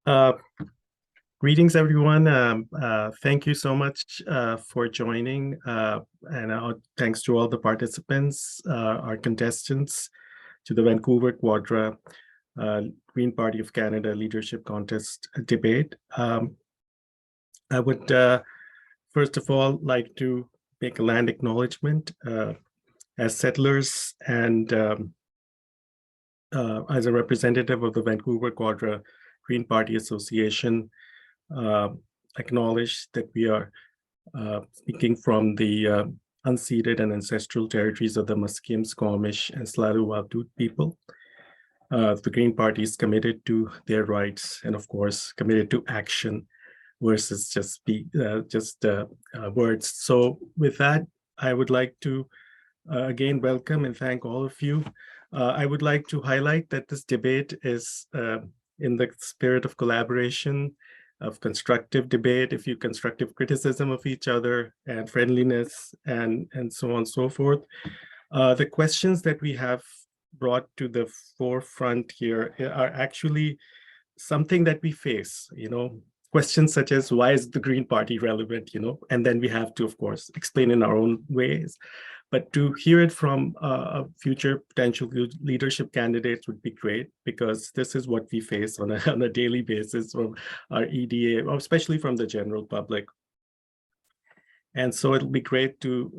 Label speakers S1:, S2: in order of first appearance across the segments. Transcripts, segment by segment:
S1: Uh, Greetings, everyone. Thank you so much for joining, and thanks to all the participants, our contestants, to the Vancouver-Quadra Green Party of Canada Leadership Contest debate. I would first of all like to make a land acknowledgement as settlers and as a representative of the Vancouver-Quadra Green Party Association. uh, Acknowledge that we are speaking from the unceded and ancestral territories of the Musqueam, Squamish, and Tsleil-Waututh people. The Green Party is committed to their rights and, of course, committed to action versus just words. So with that, I would like to again welcome and thank all of you. I would like to highlight that this debate is in the spirit of collaboration, of constructive debate, constructive criticism of each other, and friendliness, and so on and so forth. The questions that we have brought to the forefront here are actually something that we face, questions such as, why is the Green Party relevant, and then we have to, of course, explain in our own ways. But to hear it from future potential leadership candidates would be great, because this is what we face on a daily basis from our EDA, especially from the general public. And so it'll be great to,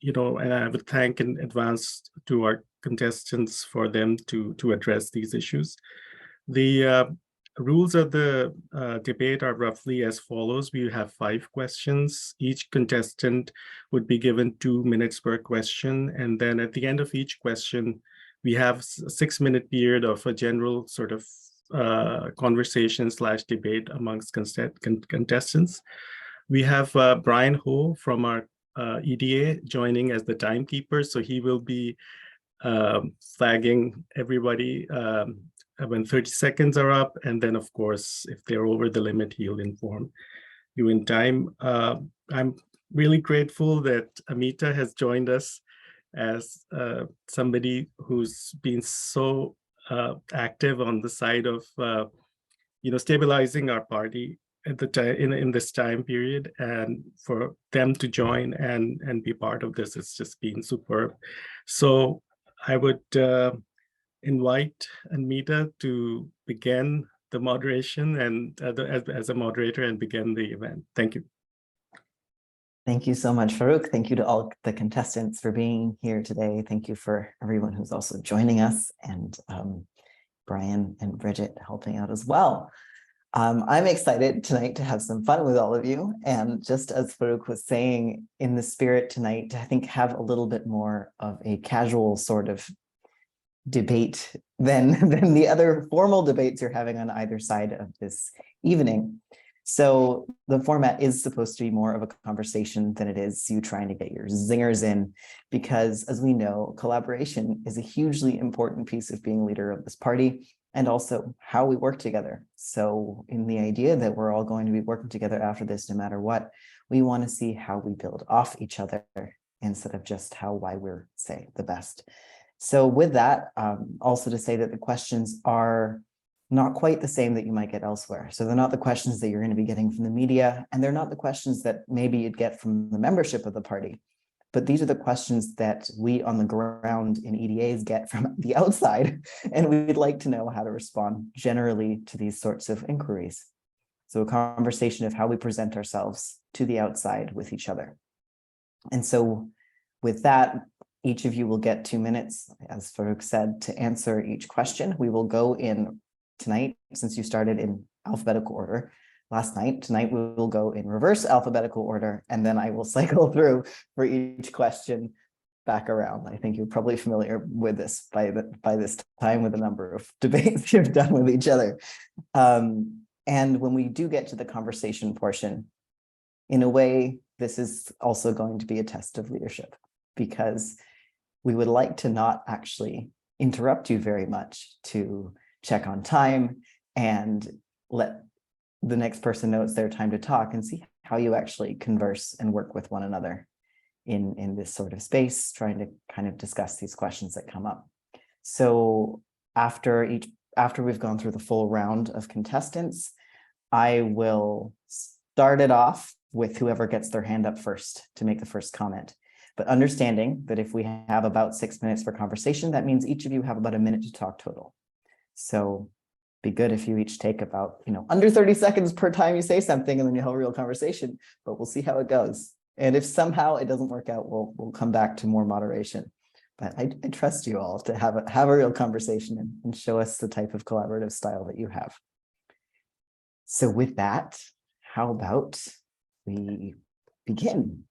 S1: and I would thank in advance to our contestants for them to address these issues. The rules of the debate are roughly as follows. We have 5 questions. Each contestant would be given 2 minutes per question. And then at the end of each question, we have a 6-minute period of a general sort of conversation/debate amongst contestants. We have Brian Ho from our EDA joining as the timekeeper. So he will be flagging everybody when 30 seconds are up. And then, of course, if they're over the limit, he'll inform you in time. I'm really grateful that Amita has joined us as somebody who's been so active on the side of, stabilizing our party at the time in this time period, and for them to join and be part of this, it's just been superb. So I would invite Anmita to begin the moderation and as a moderator and begin the event. Thank you.
S2: Thank you so much, Farouk. Thank you to all the contestants for being here today. Thank you for everyone who's also joining us, and Brian and Bridget helping out as well. I'm excited tonight to have some fun with all of you. And just as Farouk was saying, in the spirit tonight, I think have a little bit more of a casual sort of debate than the other formal debates you're having on either side of this evening. So the format is supposed to be more of a conversation than it is you trying to get your zingers in, because as we know, collaboration is a hugely important piece of being leader of this party, and also how we work together. So in the idea that we're all going to be working together after this, no matter what, we want to see how we build off each other instead of just why we're, say, the best. So with that, also to say that the questions are not quite the same that you might get elsewhere. So they're not the questions that you're going to be getting from the media, and they're not the questions that maybe you'd get from the membership of the party. But these are the questions that we on the ground in EDAs get from the outside, and we'd like to know how to respond generally to these sorts of inquiries. So a conversation of how we present ourselves to the outside with each other. And so with that, each of you will get 2 minutes, as Farouk said, to answer each question. We will go in tonight, since you started in alphabetical order last night. Tonight we will go in reverse alphabetical order, and then I will cycle through for each question back around. I think you're probably familiar with this by this time with the number of debates you've done with each other. And when we do get to the conversation portion, in a way, this is also going to be a test of leadership, because we would like to not actually interrupt you very much, to check on time and let the next person know it's their time to talk, and see how you actually converse and work with one another in this sort of space, trying to kind of discuss these questions that come up. So after after we've gone through the full round of contestants, I will start it off with whoever gets their hand up first to make the first comment. But understanding that if we have about 6 minutes for conversation, that means each of you have about a minute to talk total. So be good if you each take about, under 30 seconds per time you say something, and then you have a real conversation, but we'll see how it goes. And if somehow it doesn't work out, we'll come back to more moderation. But I trust you all to have a real conversation and show us the type of collaborative style that you have. So with that, how about we begin?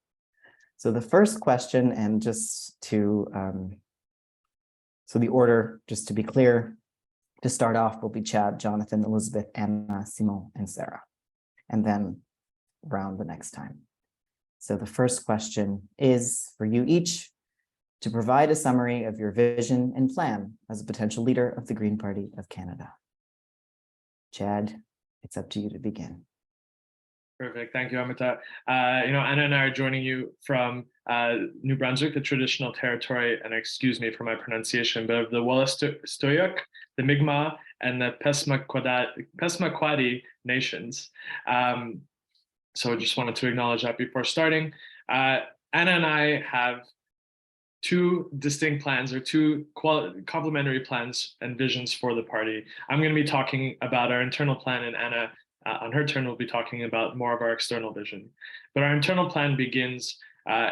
S2: So the first question, and just to, so the order, just to be clear, to start off will be Chad, Jonathan, Elizabeth, Anna, Simon, and Sarah, and then round the next time. So the first question is for you each to provide a summary of your vision and plan as a potential leader of the Green Party of Canada. Chad, it's up to you to begin.
S3: Perfect. Thank you, Amita. Anna and I are joining you from New Brunswick, the traditional territory, and excuse me for my pronunciation, but of the Wolastoqiyik, the Mi'kmaq, and the Passamaquoddy nations. So I just wanted to acknowledge that before starting. Anna and I have two distinct plans, or two complementary plans and visions for the party. I'm going to be talking about our internal plan, and Anna on her turn, we'll be talking about more of our external vision. But our internal plan begins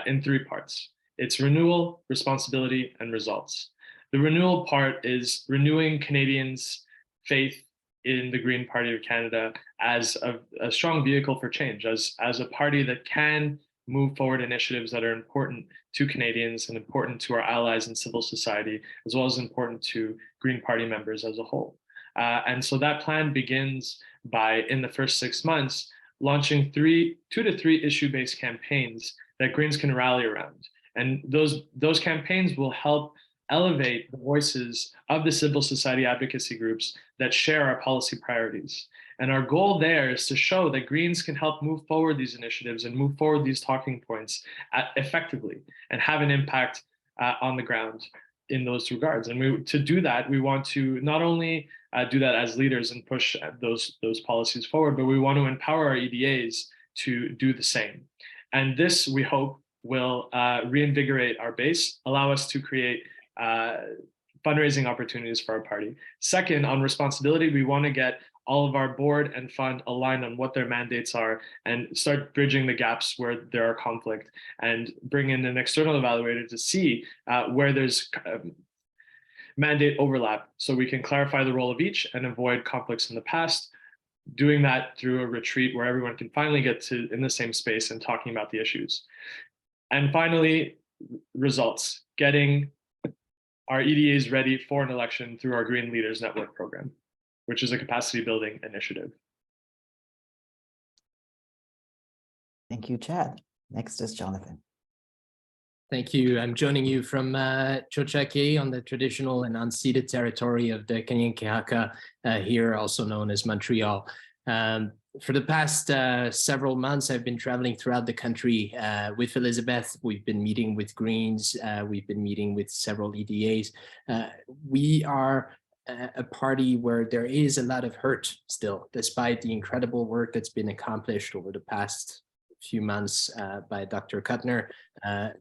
S3: in three parts. It's renewal, responsibility, and results. The renewal part is renewing Canadians' faith in the Green Party of Canada as a strong vehicle for change, as a party that can move forward initiatives that are important to Canadians and important to our allies in civil society, as well as important to Green Party members as a whole. And so that plan begins by, in the first 6 months, launching 2 to 3 issue-based campaigns that Greens can rally around. And those campaigns will help elevate the voices of the civil society advocacy groups that share our policy priorities. And our goal there is to show that Greens can help move forward these initiatives and move forward these talking points effectively and have an impact on the ground in those regards. And to do that, we want to not only do that as leaders and push those policies forward, but we want to empower our EDAs to do the same. And this, we hope, will reinvigorate our base, allow us to create fundraising opportunities for our party. Second, on responsibility, we want to get all of our board and fund aligned on what their mandates are and start bridging the gaps where there are conflict, and bring in an external evaluator to see where there's mandate overlap, so we can clarify the role of each and avoid conflicts in the past, doing that through a retreat where everyone can finally get to in the same space and talking about the issues. And finally, results, getting our EDAs ready for an election through our Green Leaders Network program, which is a capacity building initiative.
S2: Thank you, Chad. Next is Jonathan.
S4: Thank you. I'm joining you from Chochake on the traditional and unceded territory of the Kanien'kehá:ka, here also known as Montreal. For the past several months, I've been traveling throughout the country with Elizabeth. We've been meeting with Greens. We've been meeting with several EDAs. We are a party where there is a lot of hurt still, despite the incredible work that's been accomplished over the past few months by Dr. Kuttner.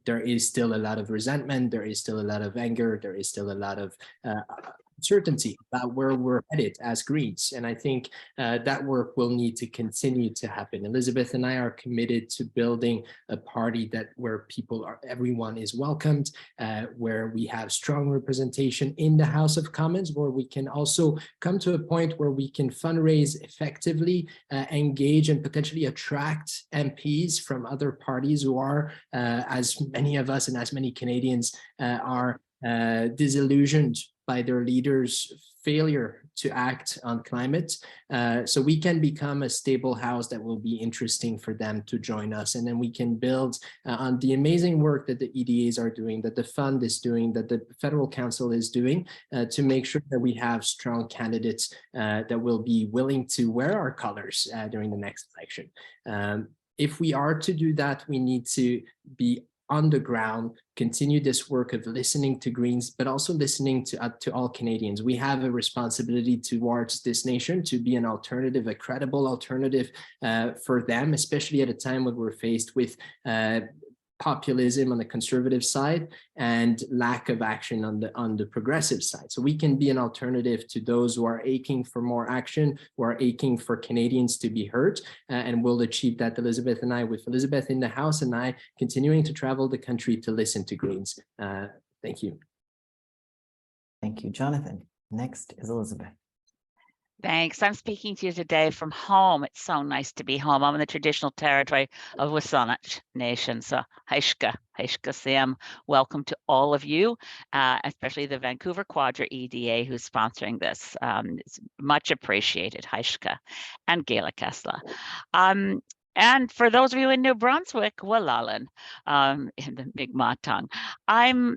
S4: There is still a lot of resentment. There is still a lot of anger. There is still a lot of uncertainty about where we're headed as Greens. And I think that work will need to continue to happen. Elizabeth and I are committed to building a party where everyone is welcomed, where we have strong representation in the House of Commons, where we can also come to a point where we can fundraise effectively, engage and potentially attract MPs from other parties who are, as many of us and as many Canadians are disillusioned by their leaders' failure to act on climate. So we can become a stable house that will be interesting for them to join us. And then we can build on the amazing work that the EDAs are doing, that the fund is doing, that the Federal Council is doing, to make sure that we have strong candidates that will be willing to wear our colors during the next election. If we are to do that, we need to be on the ground, continue this work of listening to Greens, but also listening to all Canadians. We have a responsibility towards this nation to be an alternative, a credible alternative for them, especially at a time when we're faced with populism on the conservative side and lack of action on the progressive side. So we can be an alternative to those who are aching for more action, who are aching for Canadians to be heard, and we'll achieve that, Elizabeth and I, with Elizabeth in the House and I continuing to travel the country to listen to Greens. Thank you.
S2: Thank you, Jonathan. Next is Elizabeth.
S5: Thanks. I'm speaking to you today from home. It's so nice to be home. I'm in the traditional territory of WSÁNEĆ Nation. So Haishka Sam, welcome to all of you, especially the Vancouver-Quadra EDA who's sponsoring this. It's much appreciated, Haishka and Gala Kessler. And for those of you in New Brunswick, Walalan, in the Mi'kmaq tongue, I'm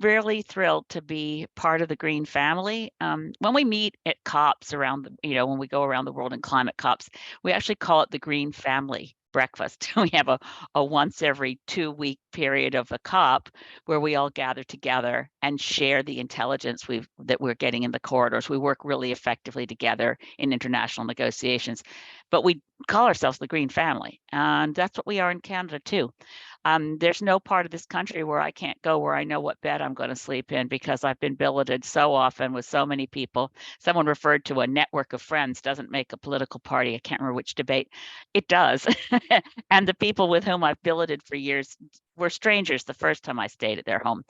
S5: really thrilled to be part of the Green family. When we meet at COPs around the, when we go around the world in climate COPs, we actually call it the Green family breakfast. We have a once every 2-week period of the COP where we all gather together and share the intelligence that we're getting in the corridors. We work really effectively together in international negotiations, but we call ourselves the Green family, and that's what we are in Canada too. There's no part of this country where I can't go where I know what bed I'm going to sleep in, because I've been billeted so often with so many people. Someone referred to a network of friends doesn't make a political party. I can't remember which debate. It does. And the people with whom I've billeted for years were strangers the first time I stayed at their home,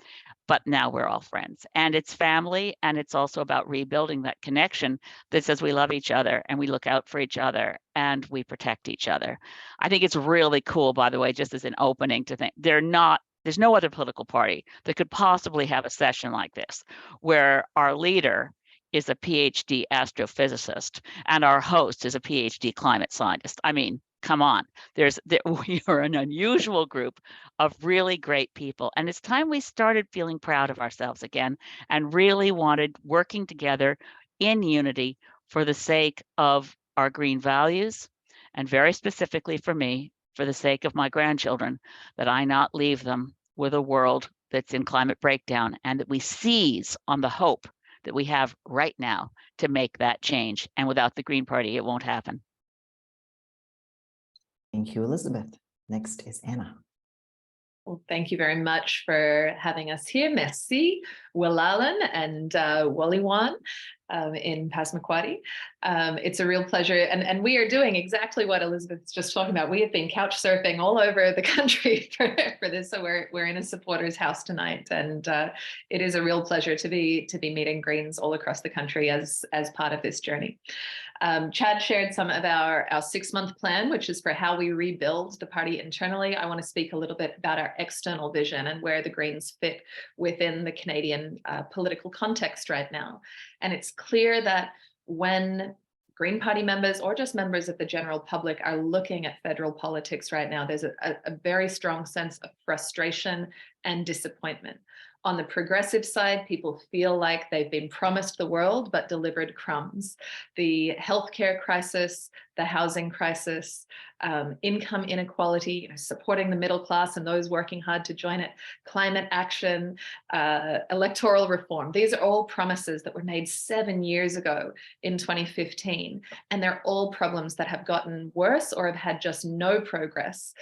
S5: but now we're all friends. And it's family, and it's also about rebuilding that connection that says we love each other and we look out for each other and we protect each other. I think it's really cool, by the way, just as an opening, to think there's no other political party that could possibly have a session like this, where our leader is a PhD astrophysicist and our host is a PhD climate scientist. I mean, come on, we are an unusual group of really great people. And it's time we started feeling proud of ourselves again and really wanted working together in unity for the sake of our green values, and very specifically for me, for the sake of my grandchildren, that I not leave them with a world that's in climate breakdown, and that we seize on the hope that we have right now to make that change. And without the Green Party, it won't happen.
S2: Thank you, Elizabeth. Next is Anna.
S6: Well, thank you very much for having us here. Merci, Walalan and Waliwan in Passamaquoddy. It's a real pleasure. And we are doing exactly what Elizabeth's just talking about. We have been couch surfing all over the country for this. So we're in a supporter's house tonight. And it is a real pleasure to be meeting Greens all across the country as part of this journey. Chad shared some of our 6-month plan, which is for how we rebuild the party internally. I want to speak a little bit about our external vision and where the Greens fit within the Canadian political context right now. And it's clear that when Green Party members or just members of the general public are looking at federal politics right now, there's a very strong sense of frustration and disappointment. On the progressive side, people feel like they've been promised the world but delivered crumbs. The healthcare crisis, the housing crisis, income inequality, supporting the middle class and those working hard to join it, climate action, electoral reform. These are all promises that were made 7 years ago in 2015. And they're all problems that have gotten worse or have had just no progress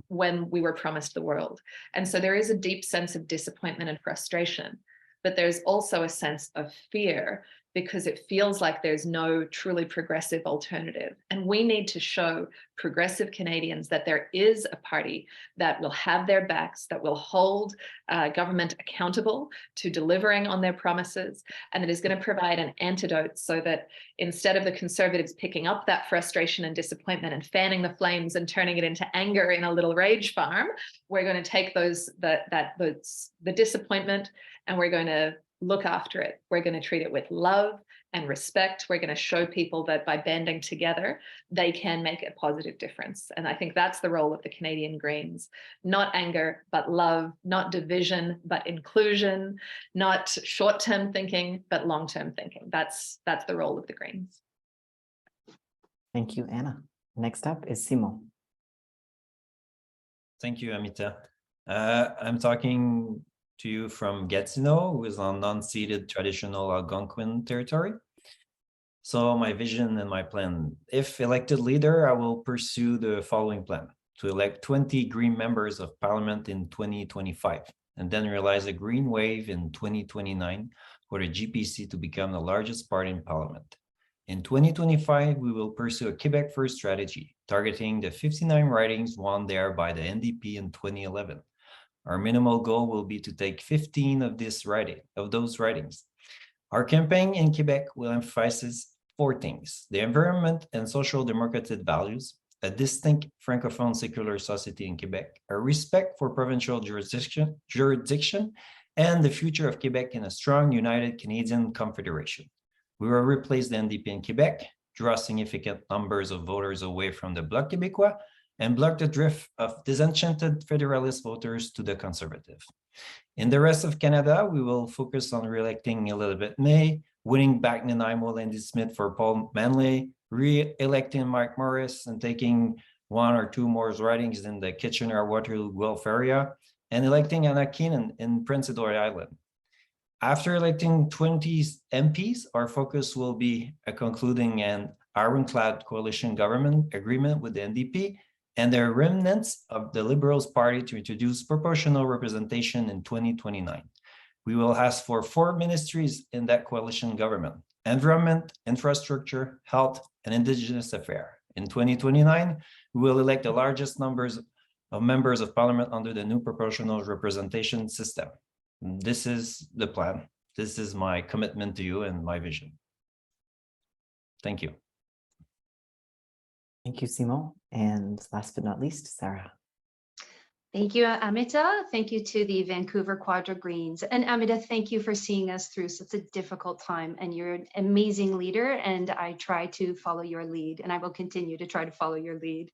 S6: when we were promised the world. And so there is a deep sense of disappointment and frustration, but there's also a sense of fear, because it feels like there's no truly progressive alternative. And we need to show progressive Canadians that there is a party that will have their backs, that will hold government accountable to delivering on their promises, and that is going to provide an antidote so that instead of the Conservatives picking up that frustration and disappointment and fanning the flames and turning it into anger in a little rage farm, we're going to take the disappointment and we're going to look after it. We're going to treat it with love and respect. We're going to show people that by banding together, they can make a positive difference. And I think that's the role of the Canadian Greens. Not anger, but love, not division, but inclusion, not short-term thinking, but long-term thinking. That's the role of the Greens.
S2: Thank you, Anna. Next up is Simon.
S7: Thank you, Amita. I'm talking to you from Gatineau, who is on non-ceded traditional Algonquin territory. So my vision and my plan, if elected leader, I will pursue the following plan: to elect 20 Green members of Parliament in 2025, and then realize a Green wave in 2029 for the GPC to become the largest party in Parliament. In 2025, we will pursue a Quebec First strategy, targeting the 59 ridings won there by the NDP in 2011. Our minimal goal will be to take 15 of those ridings. Our campaign in Quebec will emphasize 4 things: the environment and social democratic values, a distinct Francophone secular society in Quebec, a respect for provincial jurisdiction, and the future of Quebec in a strong, united Canadian Confederation. We will replace the NDP in Quebec, draw significant numbers of voters away from the Bloc Québécois, and block the drift of disenchanted federalist voters to the Conservative. In the rest of Canada, we will focus on re-electing Elizabeth May, winning back Nanaimo Lindsay Smith for Paul Manley, re-electing Mike Morris, and taking 1 or 2 more ridings in the Kitchener-Waterloo Guelph area, and electing Anna Keenan in Prince Edward Island. After electing 20 MPs, our focus will be concluding an ironclad coalition government agreement with the NDP and the remnants of the Liberals Party to introduce proportional representation in 2029. We will ask for 4 ministries in that coalition government: environment, infrastructure, health, and Indigenous affairs. In 2029, we will elect the largest numbers of members of Parliament under the new proportional representation system. This is the plan. This is my commitment to you and my vision. Thank you.
S2: Thank you, Simon. And last but not least, Sarah.
S8: Thank you, Amita. Thank you to the Vancouver-Quadra Greens. And Amita, thank you for seeing us through such a difficult time. And you're an amazing leader, and I try to follow your lead, and I will continue to try to follow your lead.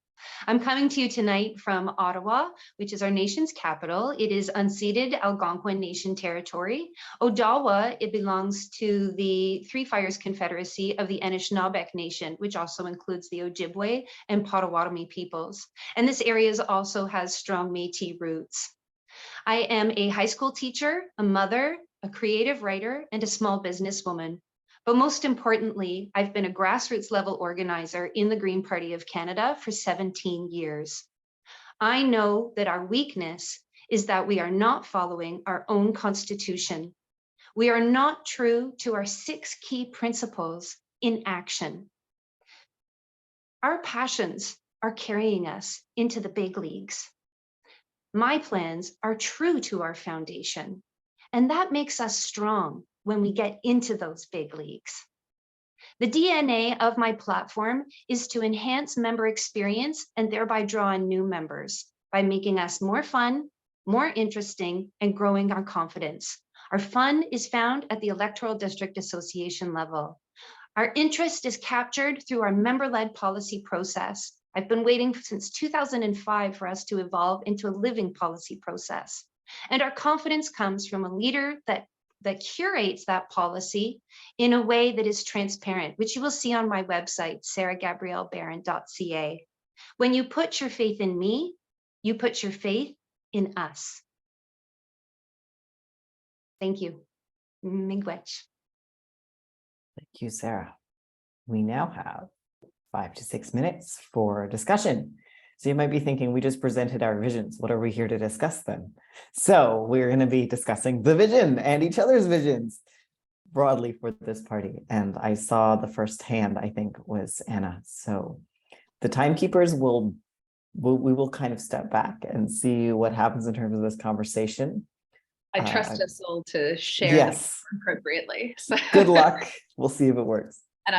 S8: I'm coming to you tonight from Ottawa, which is our nation's capital. It is unceded Algonquin Nation territory. Odawa, it belongs to the Three Fires Confederacy of the Anishinaabe Nation, which also includes the Ojibwe and Potawatomi peoples. And this area also has strong Métis roots. I am a high school teacher, a mother, a creative writer, and a small businesswoman. But most importantly, I've been a grassroots level organizer in the Green Party of Canada for 17 years. I know that our weakness is that we are not following our own constitution. We are not true to our 6 key principles in action. Our passions are carrying us into the big leagues. My plans are true to our foundation, and that makes us strong when we get into those big leagues. The DNA of my platform is to enhance member experience and thereby draw in new members by making us more fun, more interesting, and growing our confidence. Our fun is found at the Electoral District Association level. Our interest is captured through our member-led policy process. I've been waiting since 2005 for us to evolve into a living policy process. And our confidence comes from a leader that curates that policy in a way that is transparent, which you will see on my website, sarahgabriellebarron.ca. When you put your faith in me, you put your faith in us. Thank you. Miigwech.
S2: Thank you, Sarah. We now have 5 to 6 minutes for discussion. So you might be thinking, we just presented our visions. What are we here to discuss then? So we're going to be discussing the vision and each other's visions broadly for this party. And I saw the first hand, I think, was Anna. So the timekeepers we will kind of step back and see what happens in terms of this conversation.
S6: I trust us all to share
S2: yes.
S6: appropriately. So.
S2: Good luck. We'll see if it works.
S6: And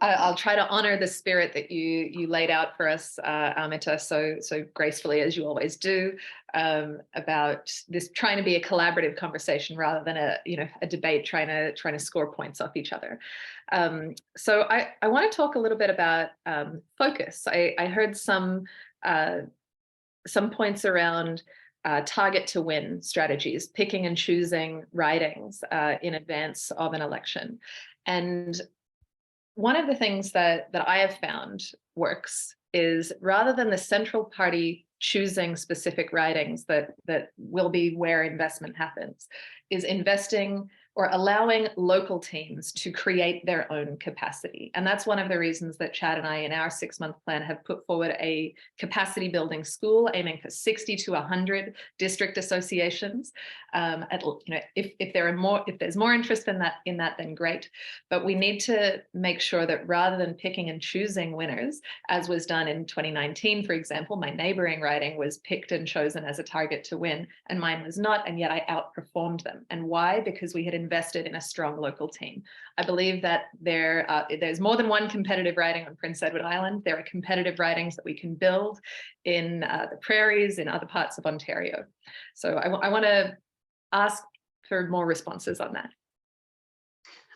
S6: I'll try to honor the spirit that you laid out for us, Amita, so gracefully as you always do, about this trying to be a collaborative conversation rather than a debate trying to score points off each other. So I want to talk a little bit about focus. I heard some points around target to win strategies, picking and choosing ridings in advance of an election, and one of the things that I have found works is rather than the central party choosing specific ridings that will be where investment happens, is investing or allowing local teams to create their own capacity. And that's one of the reasons that Chad and I, in our 6-month plan, have put forward a capacity building school aiming for 60 to 100 district associations. If there's more interest in that, then great. But we need to make sure that rather than picking and choosing winners, as was done in 2019, for example, my neighboring riding was picked and chosen as a target to win, and mine was not, and yet I outperformed them. And why? Because we had invested in a strong local team. I believe that there's more than one competitive riding on Prince Edward Island. There are competitive ridings that we can build in the prairies, in other parts of Ontario. So I want to ask for more responses on that.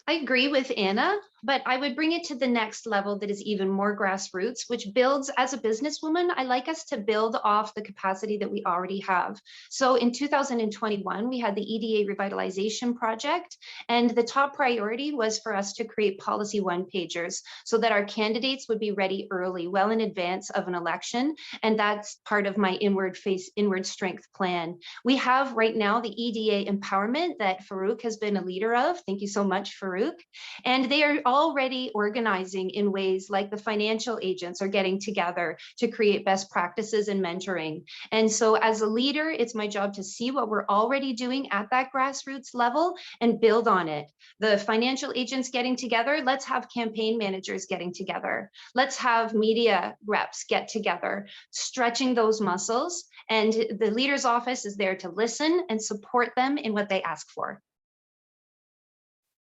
S8: I agree with Anna, but I would bring it to the next level that is even more grassroots, which builds, as a businesswoman, I like us to build off the capacity that we already have. So in 2021, we had the EDA revitalization project, and the top priority was for us to create policy one-pagers so that our candidates would be ready early, well in advance of an election. And that's part of my inward strength plan. We have right now the EDA empowerment that Farouk has been a leader of. Thank you so much, Farouk. And they are already organizing in ways like the financial agents are getting together to create best practices and mentoring. And so as a leader, it's my job to see what we're already doing at that grassroots level and build on it. The financial agents getting together, let's have campaign managers getting together. Let's have media reps get together, stretching those muscles. And the leader's office is there to listen and support them in what they ask for.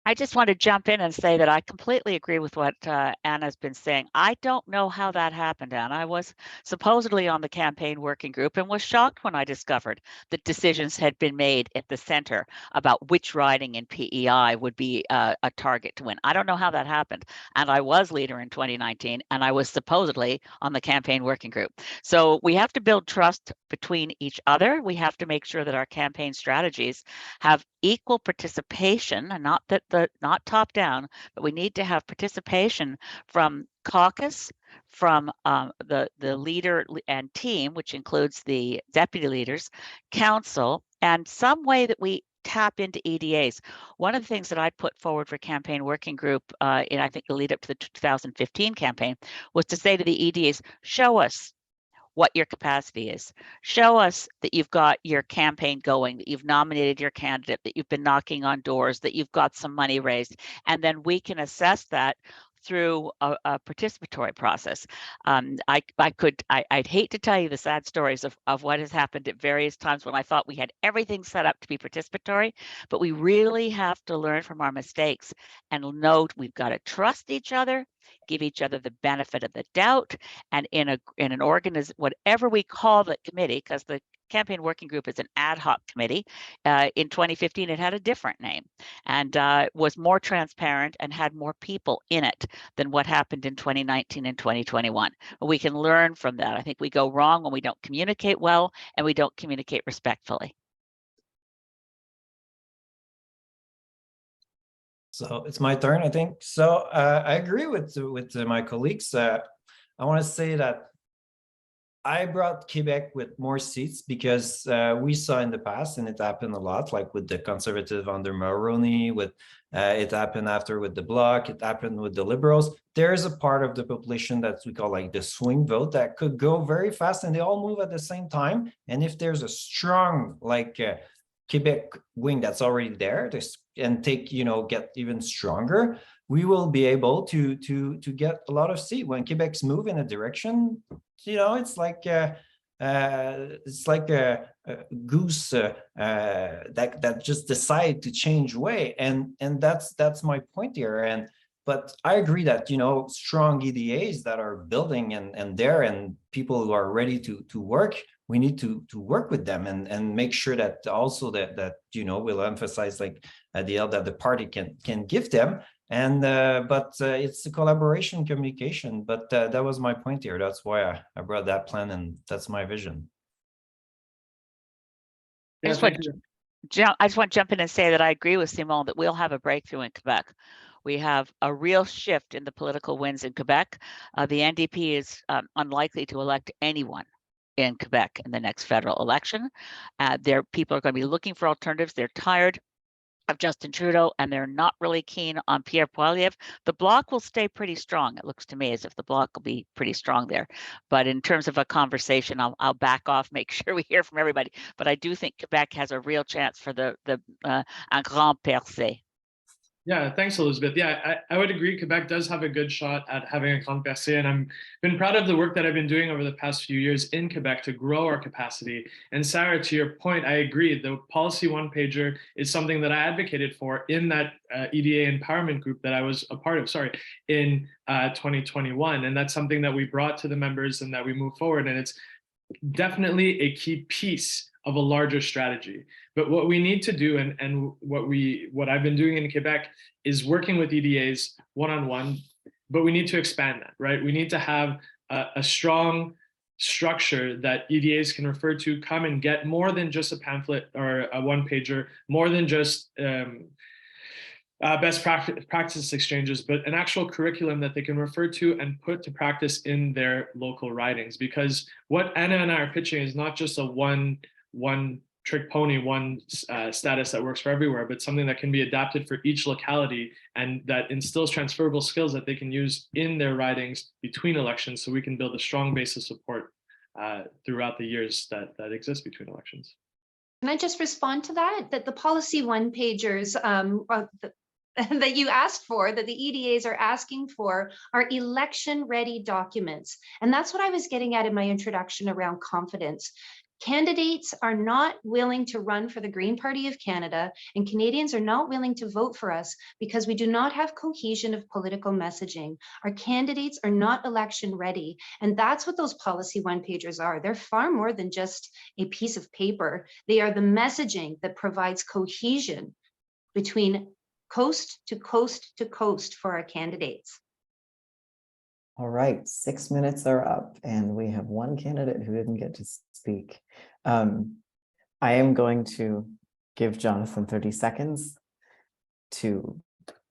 S5: I just want to jump in and say that I completely agree with what Anna's been saying. I don't know how that happened, Anna. I was supposedly on the campaign working group and was shocked when I discovered that decisions had been made at the center about which riding in PEI would be a target to win. I don't know how that happened. And I was leader in 2019, and I was supposedly on the campaign working group. So we have to build trust between each other. We have to make sure that our campaign strategies have equal participation, and not top down, but we need to have participation from caucus, from the leader and team, which includes the deputy leaders, council, and some way that we tap into EDAs. One of the things that I put forward for campaign working group in, I think, the lead up to the 2015 campaign was to say to the EDAs, show us what your capacity is. Show us that you've got your campaign going, that you've nominated your candidate, that you've been knocking on doors, that you've got some money raised, and then we can assess that through a participatory process. I'd hate to tell you the sad stories of what has happened at various times when I thought we had everything set up to be participatory, but we really have to learn from our mistakes and know we've got to trust each other, give each other the benefit of the doubt, and in an organization, whatever we call the committee, because the campaign working group is an ad hoc committee. In 2015, it had a different name and was more transparent and had more people in it than what happened in 2019 and 2021. We can learn from that. I think we go wrong when we don't communicate well and we don't communicate respectfully.
S7: So it's my turn, I think. So I agree with my colleagues. I want to say that I brought Quebec with more seats because we saw in the past, and it happened a lot, like with the Conservative under Mulroney, with it happened after with the Bloc, it happened with the Liberals. There's a part of the population that we call like the swing vote that could go very fast and they all move at the same time. And if there's a strong like Quebec wing that's already there and get even stronger, we will be able to get a lot of seats. When Quebec's move in a direction, it's like a goose that just decide to change way, and that's my point here. But I agree that strong EDAs that are building and people who are ready to work, we need to work with them and make sure that also that we'll emphasize like the help that the party can give them. But it's a collaboration communication. But that was my point here. That's why I brought that plan, and that's my vision.
S3: Yeah,
S5: I just want to jump in and say that I agree with Simon that we'll have a breakthrough in Quebec. We have a real shift in the political winds in Quebec. The NDP is unlikely to elect anyone in Quebec in the next federal election. People are going to be looking for alternatives. They're tired of Justin Trudeau, and they're not really keen on Pierre Poilievre. The Bloc will stay pretty strong. It looks to me as if the Bloc will be pretty strong there. But in terms of a conversation, I'll back off, make sure we hear from everybody. But I do think Quebec has a real chance for un grand percée.
S3: Yeah, thanks, Elizabeth. Yeah, I would agree. Quebec does have a good shot at having a grande percée, and I've been proud of the work that I've been doing over the past few years in Quebec to grow our capacity. And Sarah, to your point, I agree. The policy one-pager is something that I advocated for in that EDA empowerment group that I was a part of, in 2021. And that's something that we brought to the members and that we move forward. And it's definitely a key piece of a larger strategy. But what we need to do, and what I've been doing in Quebec, is working with EDAs one-on-one, but we need to expand that, right? We need to have a strong structure that EDAs can refer to, come and get more than just a pamphlet or a one-pager, more than just best practice exchanges, but an actual curriculum that they can refer to and put to practice in their local ridings. Because what Anna and I are pitching is not just a one trick pony, one status that works for everywhere, but something that can be adapted for each locality and that instills transferable skills that they can use in their ridings between elections, so we can build a strong base of support throughout the years that exist between elections.
S8: Can I just respond to that? That the policy one-pagers that you asked for, that the EDAs are asking for, are election-ready documents. And that's what I was getting at in my introduction around confidence. Candidates are not willing to run for the Green Party of Canada, and Canadians are not willing to vote for us because we do not have cohesion of political messaging. Our candidates are not election ready. And that's what those policy one-pagers are. They're far more than just a piece of paper. They are the messaging that provides cohesion between coast to coast to coast for our candidates.
S2: All right, 6 minutes are up and we have one candidate who didn't get to speak. I am going to give Jonathan 30 seconds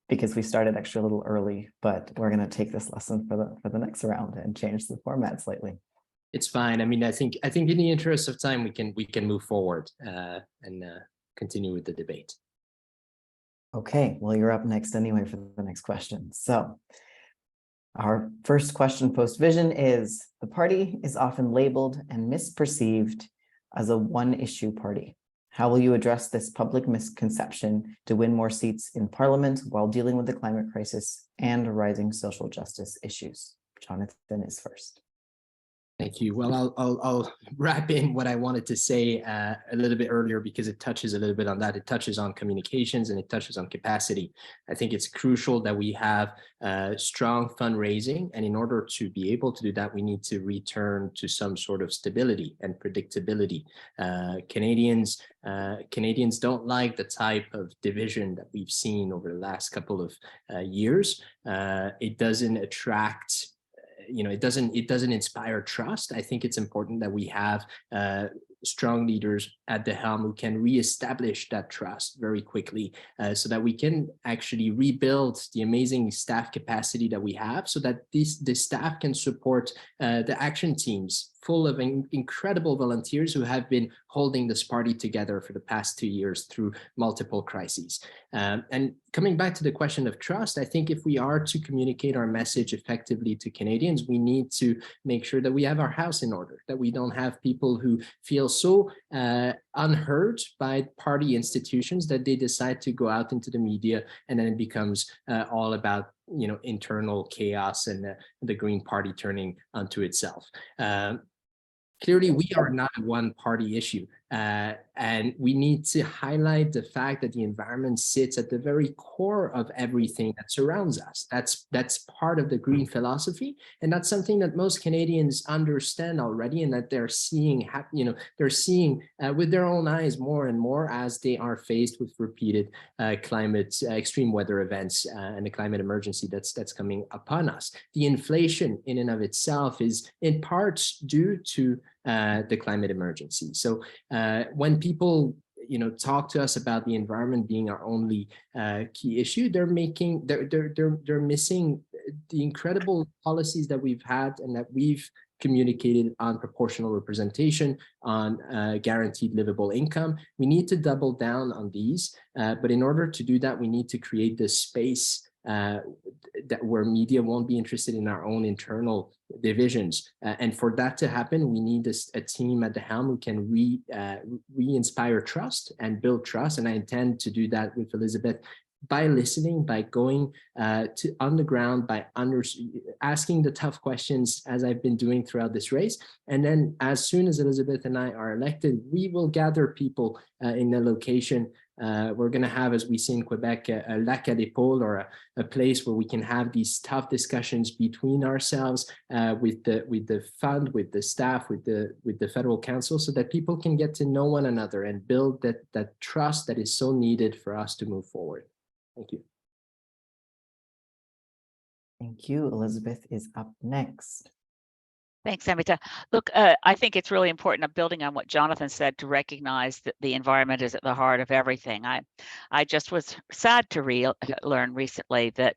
S2: because we started actually a little early, but we're going to take this lesson for the next round and change the format slightly.
S4: It's fine. I mean, I think in the interest of time, we can move forward and continue with the debate.
S2: Okay, well, you're up next anyway for the next question. So our first question post-vision is, the party is often labeled and misperceived as a one-issue party. How will you address this public misconception to win more seats in Parliament while dealing with the climate crisis and rising social justice issues? Jonathan is first.
S4: Thank you. Well, I'll wrap in what I wanted to say a little bit earlier, because it touches a little bit on that. It touches on communications and it touches on capacity. I think it's crucial that we have strong fundraising. And in order to be able to do that, we need to return to some sort of stability and predictability. Canadians don't like the type of division that we've seen over the last couple of years. It doesn't attract, it doesn't inspire trust. I think it's important that we have strong leaders at the helm who can reestablish that trust very quickly, so that we can actually rebuild the amazing staff capacity that we have, so that the staff can support the action teams full of incredible volunteers who have been holding this party together for the past 2 years through multiple crises. And coming back to the question of trust, I think if we are to communicate our message effectively to Canadians, we need to make sure that we have our house in order, that we don't have people who feel so unheard by party institutions that they decide to go out into the media, and then it becomes all about internal chaos and the Green Party turning onto itself. Clearly, we are not a one-party issue, and we need to highlight the fact that the environment sits at the very core of everything that surrounds us. That's part of the green philosophy, and that's something that most Canadians understand already, and that they're seeing, with their own eyes more and more as they are faced with repeated extreme weather events and the climate emergency that's coming upon us. The inflation in and of itself is in parts due to the climate emergency. So when people talk to us about the environment being our only key issue, they're missing the incredible policies that we've had and that we've communicated on proportional representation, on guaranteed livable income. We need to double down on these, but in order to do that, we need to create this space that where media won't be interested in our own internal divisions. And for that to happen, we need a team at the helm who can re-inspire trust and build trust. And I intend to do that with Elizabeth by listening, by going on the ground, by asking the tough questions as I've been doing throughout this race. And then as soon as Elizabeth and I are elected, we will gather people in a location. We're going to have, as we see in Quebec, a lac à l'épaule, or a place where we can have these tough discussions between ourselves, with the fund, with the staff, with the federal council, so that people can get to know one another and build that trust that is so needed for us to move forward. Thank you.
S2: Thank you. Elizabeth is up next.
S5: Thanks, Amita. Look, I think it's really important, I'm building on what Jonathan said, to recognize that the environment is at the heart of everything. I just was sad to learn recently that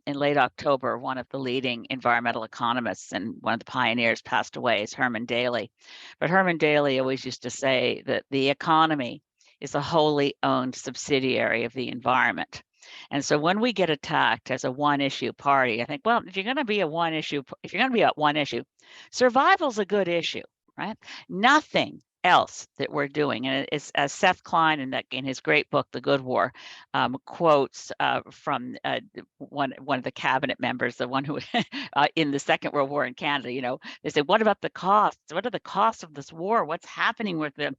S5: in late October, one of the leading environmental economists and one of the pioneers passed away, is Herman Daly. But Herman Daly always used to say that the economy is a wholly owned subsidiary of the environment. And so when we get attacked as a one-issue party, I think, well, if you're going to be at one issue, survival's a good issue, right? Nothing else that we're doing, and it's as Seth Klein in his great book, The Good War, quotes from one of the cabinet members, the one who in the Second World War in Canada. They say, what about the costs? What are the costs of this war? What's happening with them?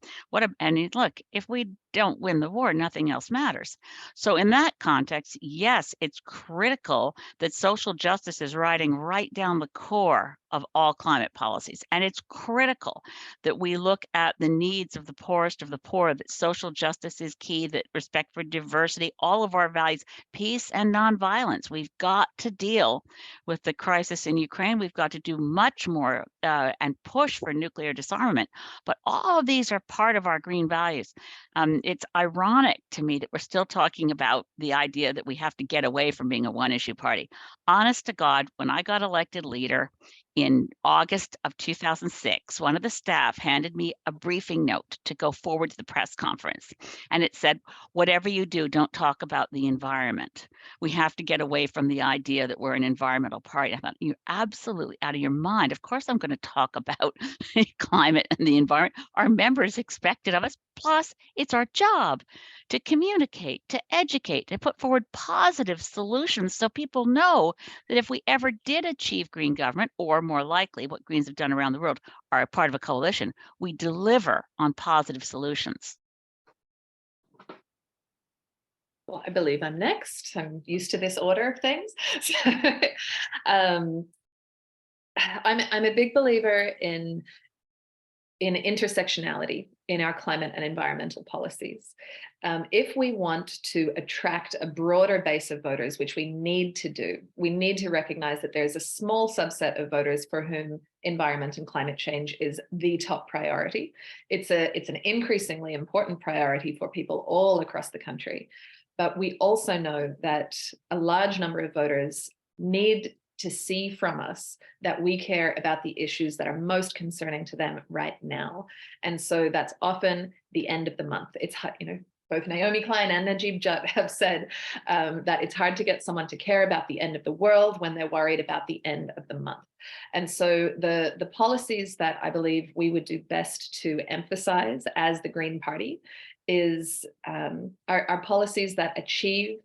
S5: And look, if we don't win the war, nothing else matters. So in that context, yes, it's critical that social justice is riding right down the core of all climate policies. And it's critical that we look at the needs of the poorest of the poor, that social justice is key, that respect for diversity, all of our values, peace and nonviolence. We've got to deal with the crisis in Ukraine. We've got to do much more and push for nuclear disarmament. But all of these are part of our green values. It's ironic to me that we're still talking about the idea that we have to get away from being a one-issue party. Honest to God, when I got elected leader in August of 2006, one of the staff handed me a briefing note to go forward to the press conference. And it said, whatever you do, don't talk about the environment. We have to get away from the idea that we're an environmental party. I thought, you're absolutely out of your mind. Of course, I'm going to talk about climate and the environment. Our members expect it of us. Plus, it's our job to communicate, to educate, to put forward positive solutions so people know that if we ever did achieve green government, or more likely what Greens have done around the world, are a part of a coalition, we deliver on positive solutions.
S6: Well, I believe I'm next. I'm used to this order of things. I'm a big believer in intersectionality in our climate and environmental policies. If we want to attract a broader base of voters, which we need to do, we need to recognize that there's a small subset of voters for whom environment and climate change is the top priority. It's an increasingly important priority for people all across the country. But we also know that a large number of voters need to see from us that we care about the issues that are most concerning to them right now. And so that's often the end of the month. It's, both Naomi Klein and Najib Judd have said that it's hard to get someone to care about the end of the world when they're worried about the end of the month. And so the policies that I believe we would do best to emphasize as the Green Party is are policies that achieve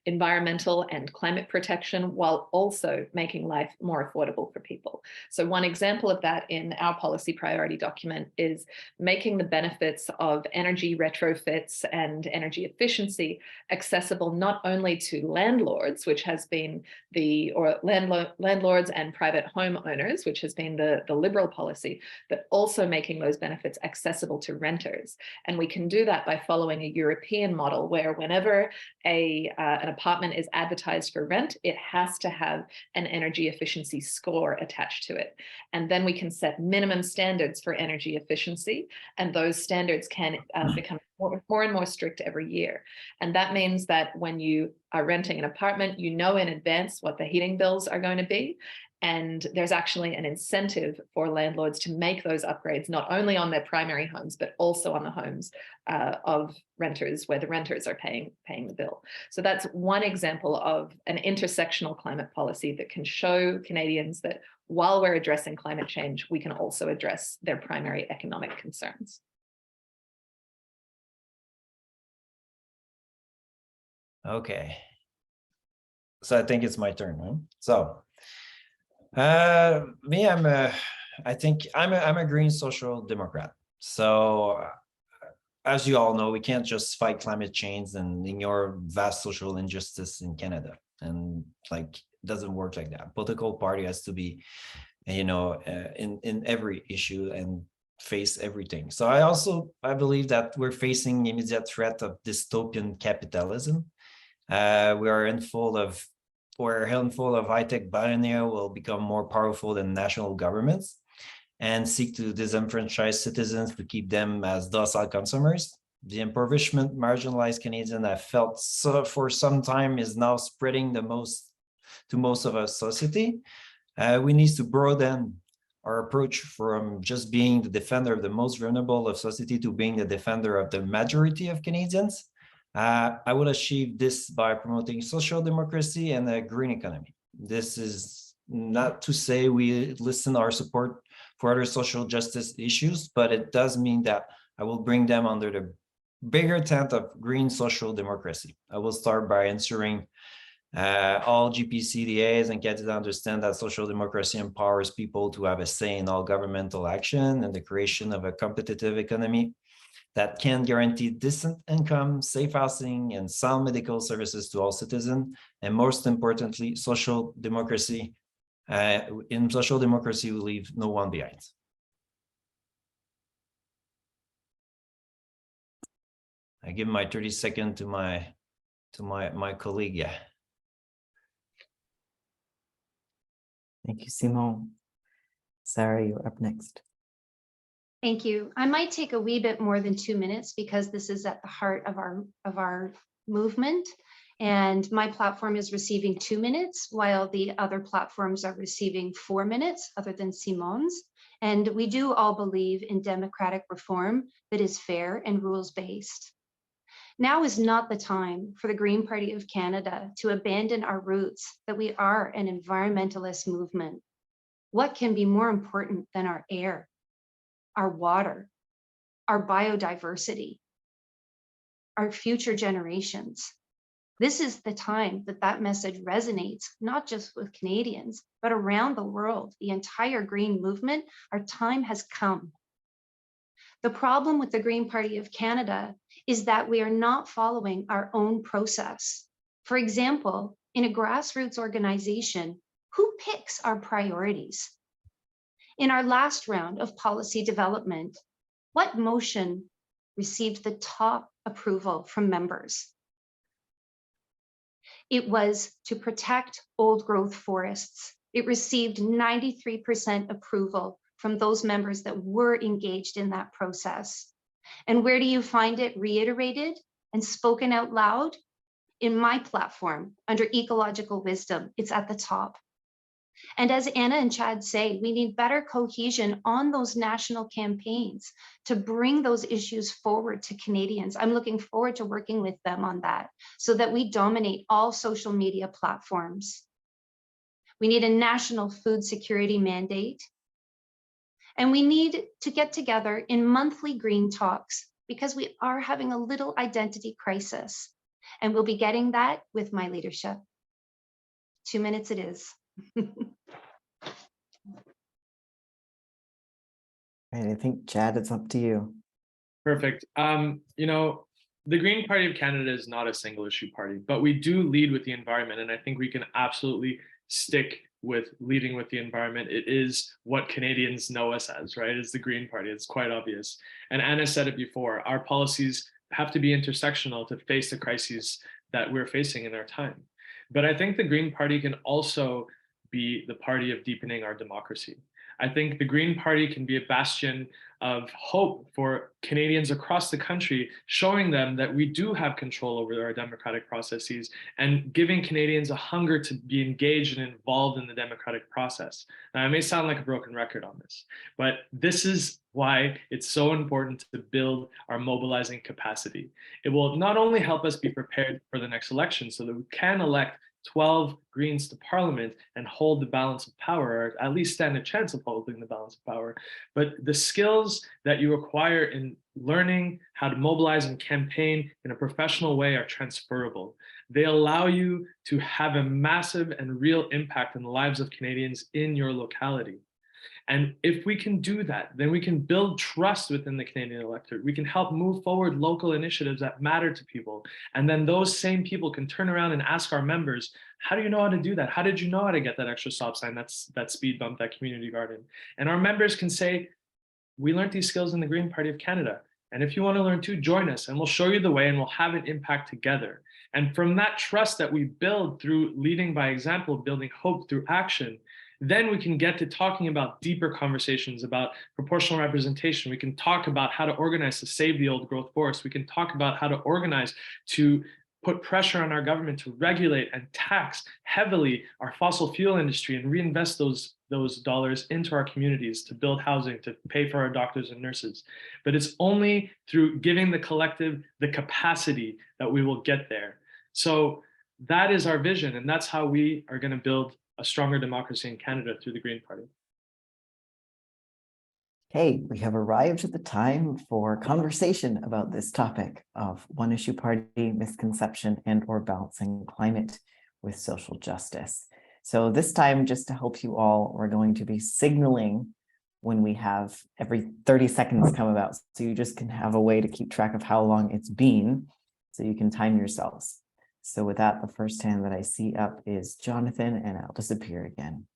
S6: environmental and climate protection while also making life more affordable for people. So one example of that in our policy priority document is making the benefits of energy retrofits and energy efficiency accessible not only to landlords, which has been landlords and private homeowners, which has been the liberal policy, but also making those benefits accessible to renters. And we can do that by following a European model where whenever an apartment is advertised for rent, it has to have an energy efficiency score attached to it. And then we can set minimum standards for energy efficiency, and those standards can become more and more strict every year. And that means that when you are renting an apartment, you know in advance what the heating bills are going to be. And there's actually an incentive for landlords to make those upgrades, not only on their primary homes, but also on the homes of renters, where the renters are paying the bill. So that's one example of an intersectional climate policy that can show Canadians that while we're addressing climate change, we can also address their primary economic concerns.
S7: Okay. So I think it's my turn, right? So me, I think I'm a green social democrat. So as you all know, we can't just fight climate change and ignore vast social injustice in Canada. And like, it doesn't work like that. Political party has to be, in every issue and face everything. So I believe that we're facing immediate threat of dystopian capitalism. We're a handful of high-tech billionaires will become more powerful than national governments and seek to disenfranchise citizens to keep them as docile consumers. The impoverishment marginalized Canadians have felt for some time is now spreading to most of our society. We need to broaden our approach from just being the defender of the most vulnerable of society to being the defender of the majority of Canadians. I would achieve this by promoting social democracy and a green economy. This is not to say we listen our support for other social justice issues, but it does mean that I will bring them under the bigger tent of green social democracy. I will start by ensuring all GPCDAs and get to understand that social democracy empowers people to have a say in all governmental action and the creation of a competitive economy that can guarantee decent income, safe housing, and sound medical services to all citizens. And most importantly, social democracy. In social democracy, we leave no one behind. I give my 30 seconds to my colleague. Yeah.
S2: Thank you, Simon. Sarah, you're up next.
S8: Thank you. I might take a wee bit more than 2 minutes because this is at the heart of our movement. And my platform is receiving 2 minutes while the other platforms are receiving 4 minutes other than Simon's. And we do all believe in democratic reform that is fair and rules-based. Now is not the time for the Green Party of Canada to abandon our roots, that we are an environmentalist movement. What can be more important than our air, our water, our biodiversity, our future generations? This is the time that message resonates, not just with Canadians, but around the world, the entire green movement. Our time has come. The problem with the Green Party of Canada is that we are not following our own process. For example, in a grassroots organization, who picks our priorities? In our last round of policy development, what motion received the top approval from members? It was to protect old growth forests. It received 93% approval from those members that were engaged in that process. And where do you find it reiterated and spoken out loud? In my platform, under ecological wisdom, it's at the top. And as Anna and Chad say, we need better cohesion on those national campaigns to bring those issues forward to Canadians. I'm looking forward to working with them on that so that we dominate all social media platforms. We need a national food security mandate. And we need to get together in monthly green talks because we are having a little identity crisis. And we'll be getting that with my leadership. 2 minutes it is.
S2: Right, I think, Chad, it's up to you.
S3: Perfect. The Green Party of Canada is not a single issue party, but we do lead with the environment. And I think we can absolutely stick with leading with the environment. It is what Canadians know us as, right? It's the Green Party. It's quite obvious. And Anna said it before, our policies have to be intersectional to face the crises that we're facing in our time. But I think the Green Party can also be the party of deepening our democracy. I think the Green Party can be a bastion of hope for Canadians across the country, showing them that we do have control over our democratic processes and giving Canadians a hunger to be engaged and involved in the democratic process. Now, I may sound like a broken record on this, but this is why it's so important to build our mobilizing capacity. It will not only help us be prepared for the next election so that we can elect 12 Greens to Parliament and hold the balance of power, or at least stand a chance of holding the balance of power. But the skills that you acquire in learning how to mobilize and campaign in a professional way are transferable. They allow you to have a massive and real impact in the lives of Canadians in your locality. And if we can do that, then we can build trust within the Canadian electorate. We can help move forward local initiatives that matter to people. And then those same people can turn around and ask our members, how do you know how to do that? How did you know how to get that extra stop sign, that speed bump, that community garden? And our members can say, we learned these skills in the Green Party of Canada. And if you want to learn too, join us and we'll show you the way and we'll have an impact together. And from that trust that we build through leading by example, building hope through action, then we can get to talking about deeper conversations about proportional representation. We can talk about how to organize to save the old growth forest. We can talk about how to organize to put pressure on our government to regulate and tax heavily our fossil fuel industry and reinvest those dollars into our communities to build housing, to pay for our doctors and nurses. But it's only through giving the collective the capacity that we will get there. So that is our vision, and that's how we are going to build a stronger democracy in Canada through the Green Party.
S2: Okay, we have arrived at the time for conversation about this topic of one issue party, misconception, and/or balancing climate with social justice. So this time, just to help you all, we're going to be signaling when we have every 30 seconds come about. So you just can have a way to keep track of how long it's been, so you can time yourselves. So with that, the first hand that I see up is Jonathan, and I'll disappear again.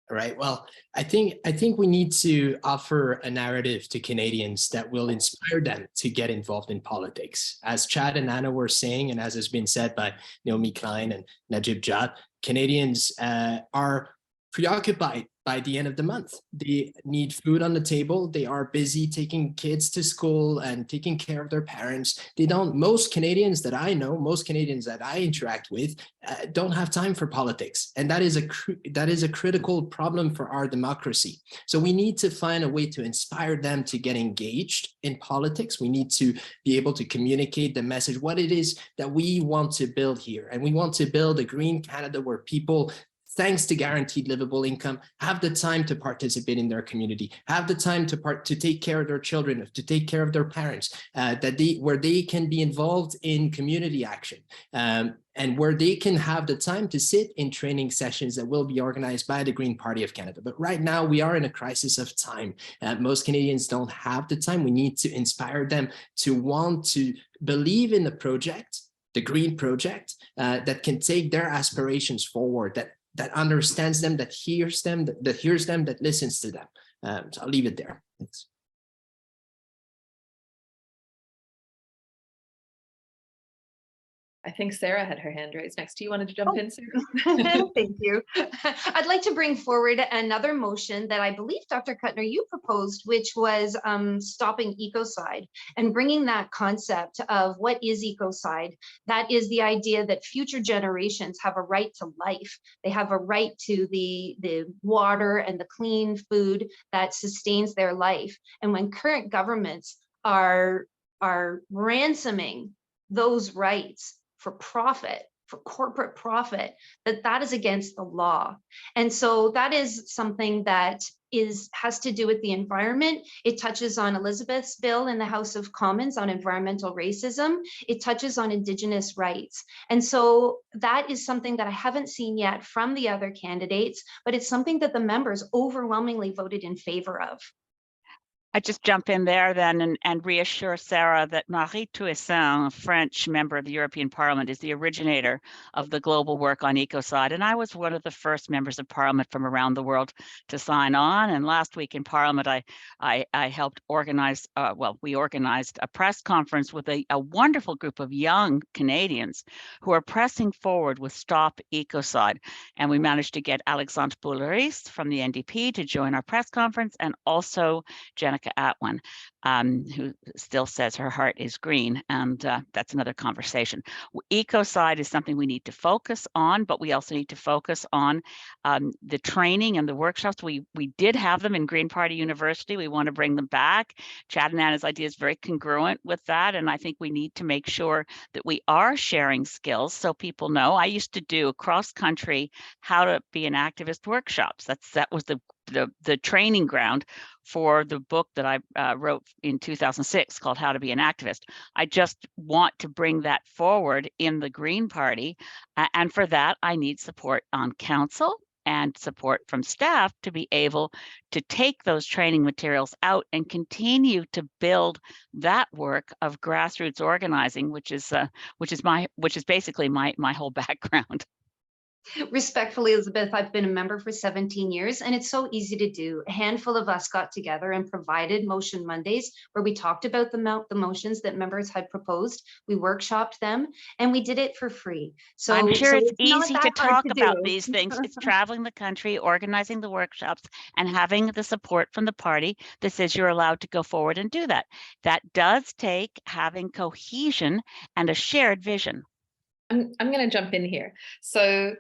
S4: All right. Well, I think we need to offer a narrative to Canadians that will inspire them to get involved in politics. As Chad and Anna were saying, and as has been said by Naomi Klein and Najib Jad, Canadians are preoccupied by the end of the month. They need food on the table. They are busy taking kids to school and taking care of their parents. Most Canadians that I know, most Canadians that I interact with don't have time for politics. And that is a critical problem for our democracy. So we need to find a way to inspire them to get engaged in politics. We need to be able to communicate the message, what it is that we want to build here. And we want to build a green Canada where people, thanks to guaranteed livable income, have the time to participate in their community, have the time to take care of their children, to take care of their parents, where they can be involved in community action, and where they can have the time to sit in training sessions that will be organized by the Green Party of Canada. But right now we are in a crisis of time. Most Canadians don't have the time. We need to inspire them to want to believe in the project, the Green Project, that can take their aspirations forward, that understands them, that hears them, that listens to them. So I'll leave it there. Thanks.
S6: I think Sarah had her hand raised next. Do you wanted to jump in, Sarah?
S8: Thank you. I'd like to bring forward another motion that I believe, Dr. Kuttner, you proposed, which was stopping ecocide and bringing that concept of what is ecocide. That is the idea that future generations have a right to life. They have a right to the water and the clean food that sustains their life. And when current governments are ransoming those rights for profit, for corporate profit, that is against the law. And so that is something that has to do with the environment. It touches on Elizabeth's bill in the House of Commons on environmental racism. It touches on Indigenous rights. And so that is something that I haven't seen yet from the other candidates, but it's something that the members overwhelmingly voted in favor of.
S5: I just jump in there then and reassure Sarah that Marie Toussaint, a French member of the European Parliament, is the originator of the global work on ecocide. And I was one of the first members of Parliament from around the world to sign on. And last week in Parliament, I helped organize, we organized a press conference with a wonderful group of young Canadians who are pressing forward with Stop Ecocide. And we managed to get Alexandre Bouleris from the NDP to join our press conference, and also Jenica Atwin, who still says her heart is green, and that's another conversation. Ecocide is something we need to focus on, but we also need to focus on the training and the workshops. We did have them in Green Party University. We want to bring them back. Chad and Anna's idea is very congruent with that, and I think we need to make sure that we are sharing skills so people know. I used to do cross country how to be an activist workshops. That was the training ground for the book that I wrote in 2006 called How to Be an Activist. I just want to bring that forward in the Green Party. And for that, I need support on council and support from staff to be able to take those training materials out and continue to build that work of grassroots organizing, which is basically my whole background.
S8: Respectfully, Elizabeth, I've been a member for 17 years, and it's so easy to do. A handful of us got together and provided Motion Mondays, where we talked about the motions that members had proposed. We workshopped them, and we did it for free. So
S5: I'm sure it's easy to talk about
S8: do.
S5: these things. It's traveling the country, organizing the workshops, and having the support from the party that says you're allowed to go forward and do that. That does take having cohesion and a shared vision.
S6: I'm going to jump in here. So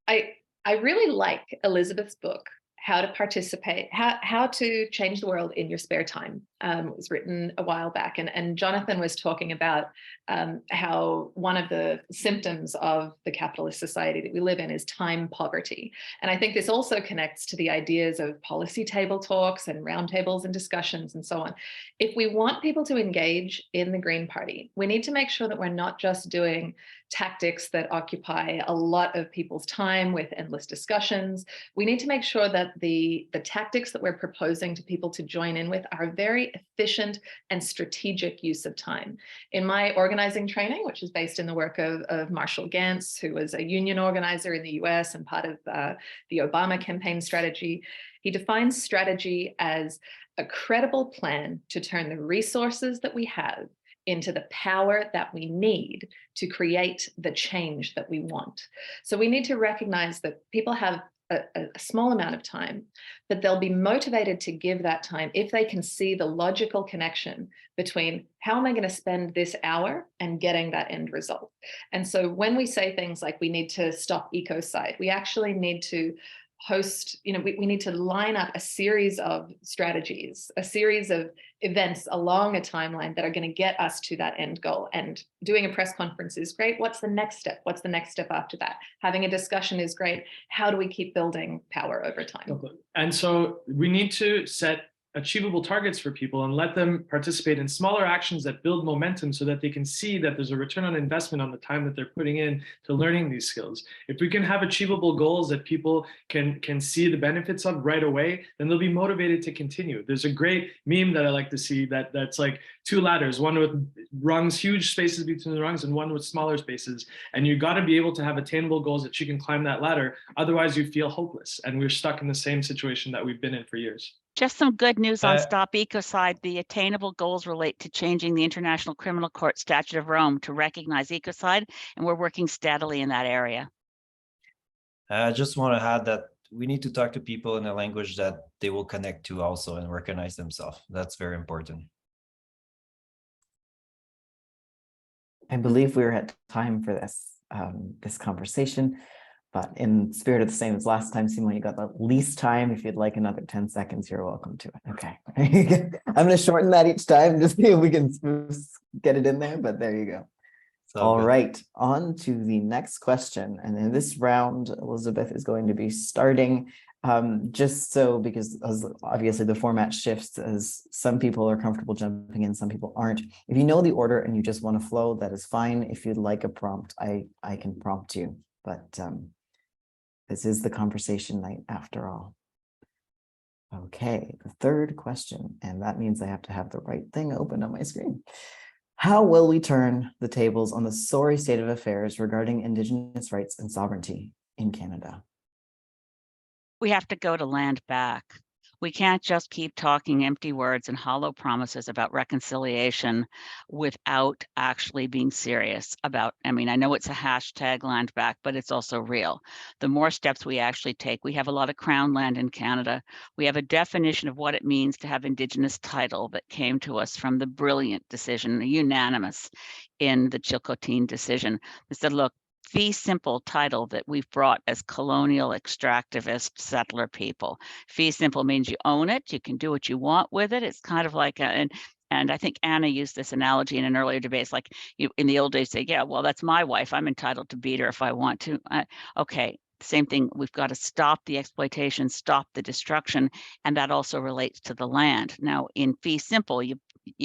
S6: I really like Elizabeth's book, How to Participate, how to Change the World in Your Spare Time. It was written a while back, and Jonathan was talking about how one of the symptoms of the capitalist society that we live in is time poverty. And I think this also connects to the ideas of policy table talks and roundtables and discussions and so on. If we want people to engage in the Green Party, we need to make sure that we're not just doing tactics that occupy a lot of people's time with endless discussions. We need to make sure that the tactics that we're proposing to people to join in with are very efficient and strategic use of time. In my organizing training, which is based in the work of Marshall Gantz, who was a union organizer in the US and part of the Obama campaign strategy, he defines strategy as a credible plan to turn the resources that we have into the power that we need to create the change that we want. So we need to recognize that people have a small amount of time, but they'll be motivated to give that time if they can see the logical connection between how am I going to spend this hour and getting that end result. And so when we say things like we need to stop ecocide, we actually need to host, we need to line up a series of strategies, a series of events along a timeline that are going to get us to that end goal. And doing a press conference is great. What's the next step? What's the next step after that? Having a discussion is great. How do we keep building power over time?
S3: And so we need to set achievable targets for people and let them participate in smaller actions that build momentum so that they can see that there's a return on investment on the time that they're putting in to learning these skills. If we can have achievable goals that people can see the benefits of right away, then they'll be motivated to continue. There's a great meme that I like to see that's like two ladders, one with rungs, huge spaces between the rungs, and one with smaller spaces. And you got to be able to have attainable goals that you can climb that ladder. Otherwise you feel hopeless. And we're stuck in the same situation that we've been in for years.
S5: Just some good news on Stop Ecocide. The attainable goals relate to changing the International Criminal Court Statute of Rome to recognize ecocide, and we're working steadily in that area.
S7: I just want to add that we need to talk to people in a language that they will connect to also and recognize themselves. That's very important.
S2: I believe we're at time for this conversation. But in spirit of the same as last time, Simon, you got the least time. If you'd like another 10 seconds, you're welcome to it. Okay. I'm going to shorten that each time just so we can get it in there, but there you go. All right, on to the next question. And in this round, Elizabeth is going to be starting just so, because obviously the format shifts as some people are comfortable jumping in, some people aren't. If you know the order and you just want to flow, that is fine. If you'd like a prompt, I can prompt you, but this is the conversation night after all. Okay, the third question, and that means I have to have the right thing open on my screen. How will we turn the tables on the sorry state of affairs regarding Indigenous rights and sovereignty in Canada?
S5: We have to go to land back. We can't just keep talking empty words and hollow promises about reconciliation without actually being serious about, I mean, I know it's a hashtag land back, but it's also real. The more steps we actually take, we have a lot of crown land in Canada. We have a definition of what it means to have Indigenous title that came to us from the brilliant decision, unanimous in the Chilcotin decision. They said, look, fee simple title that we've brought as colonial extractivist settler people. Fee simple means you own it, you can do what you want with it. It's kind of like and I think Anna used this analogy in an earlier debate. It's like you in the old days say, yeah, well, that's my wife. I'm entitled to beat her if I want to. Okay, same thing. We've got to stop the exploitation, stop the destruction, and that also relates to the land. Now, in fee simple, you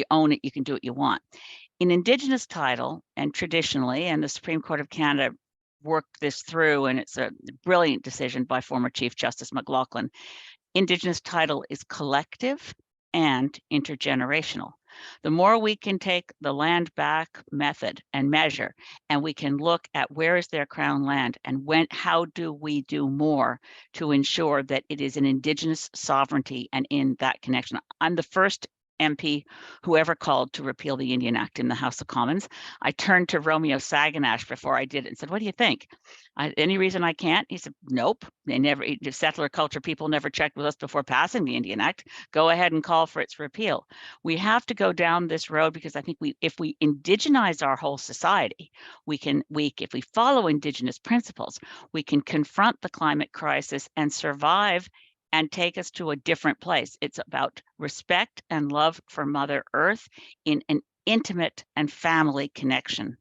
S5: own it, you can do what you want. In Indigenous title, and traditionally, and the Supreme Court of Canada worked this through, and it's a brilliant decision by former Chief Justice McLaughlin, Indigenous title is collective and intergenerational. The more we can take the land back method and measure, and we can look at where is their crown land and how do we do more to ensure that it is an Indigenous sovereignty and in that connection. I'm the first MP who ever called to repeal the Indian Act in the House of Commons. I turned to Romeo Saganash before I did it and said, what do you think? Any reason I can't? He said, nope. They never, settler culture people never checked with us before passing the Indian Act. Go ahead and call for its repeal. We have to go down this road because I think if we indigenize our whole society, if we follow Indigenous principles, we can confront the climate crisis and survive and take us to a different place. It's about respect and love for Mother Earth in an intimate and family connection.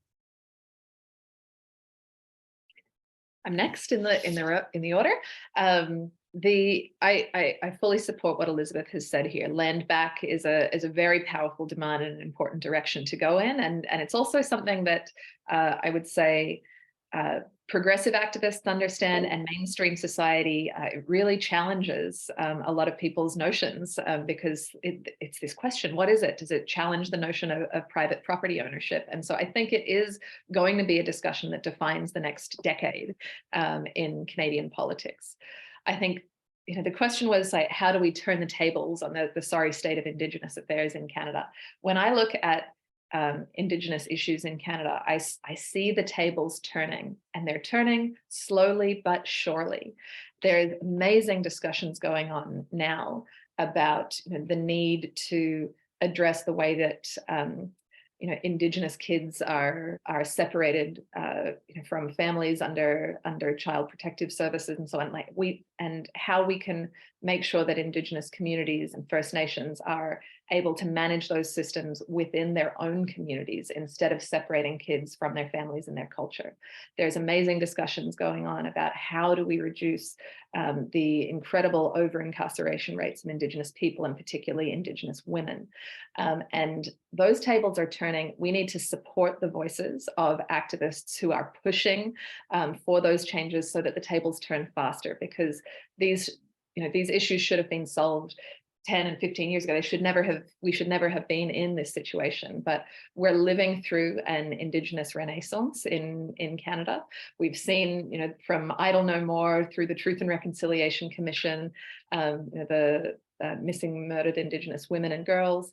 S6: I'm next in the order. I fully support what Elizabeth has said here. Land back is a very powerful demand and an important direction to go in, and it's also something that I would say progressive activists understand, and mainstream society really challenges a lot of people's notions because it's this question: what is it? Does it challenge the notion of private property ownership? And so I think it is going to be a discussion that defines the next decade in Canadian politics. I think the question was like, how do we turn the tables on the sorry state of Indigenous affairs in Canada? When I look at Indigenous issues in Canada, I see the tables turning, and they're turning slowly but surely. There's amazing discussions going on now about the need to address the way that Indigenous kids are separated from families under Child Protective Services and so on, and how we can make sure that Indigenous communities and First Nations are able to manage those systems within their own communities instead of separating kids from their families and their culture. There's amazing discussions going on about how do we reduce the incredible over-incarceration rates of Indigenous people, and particularly Indigenous women. And those tables are turning. We need to support the voices of activists who are pushing for those changes so that the tables turn faster, because these issues should have been solved 10 and 15 years ago. We should never have been in this situation, but we're living through an Indigenous renaissance in Canada. We've seen, from Idle No More through the Truth and Reconciliation Commission, the missing, murdered Indigenous women and girls.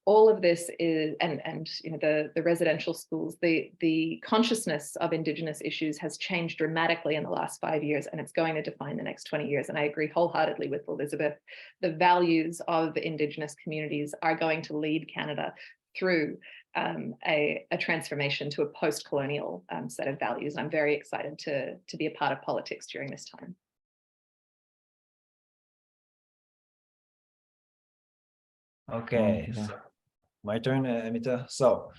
S6: All of this is, and the residential schools, the consciousness of Indigenous issues has changed dramatically in the last 5 years, and it's going to define the next 20 years. And I agree wholeheartedly with Elizabeth. The values of Indigenous communities are going to lead Canada through a transformation to a post-colonial set of values. I'm very excited to be a part of politics during this time.
S7: Okay, so my turn, Amita. So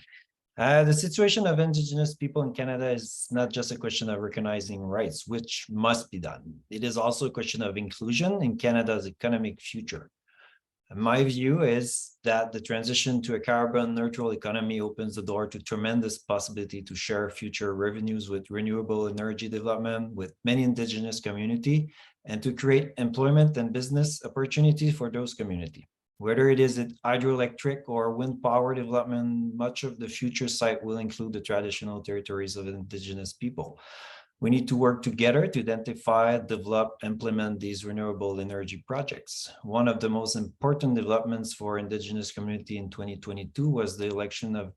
S7: the situation of Indigenous people in Canada is not just a question of recognizing rights, which must be done. It is also a question of inclusion in Canada's economic future. My view is that the transition to a carbon neutral economy opens the door to tremendous possibility to share future revenues with renewable energy development with many indigenous community and to create employment and business opportunities for those communities. Whether it is hydroelectric or wind power development, much of the future site will include the traditional territories of indigenous people. We need to work together to identify, develop, implement these renewable energy projects. One of the most important developments for Indigenous community in 2022 was the election of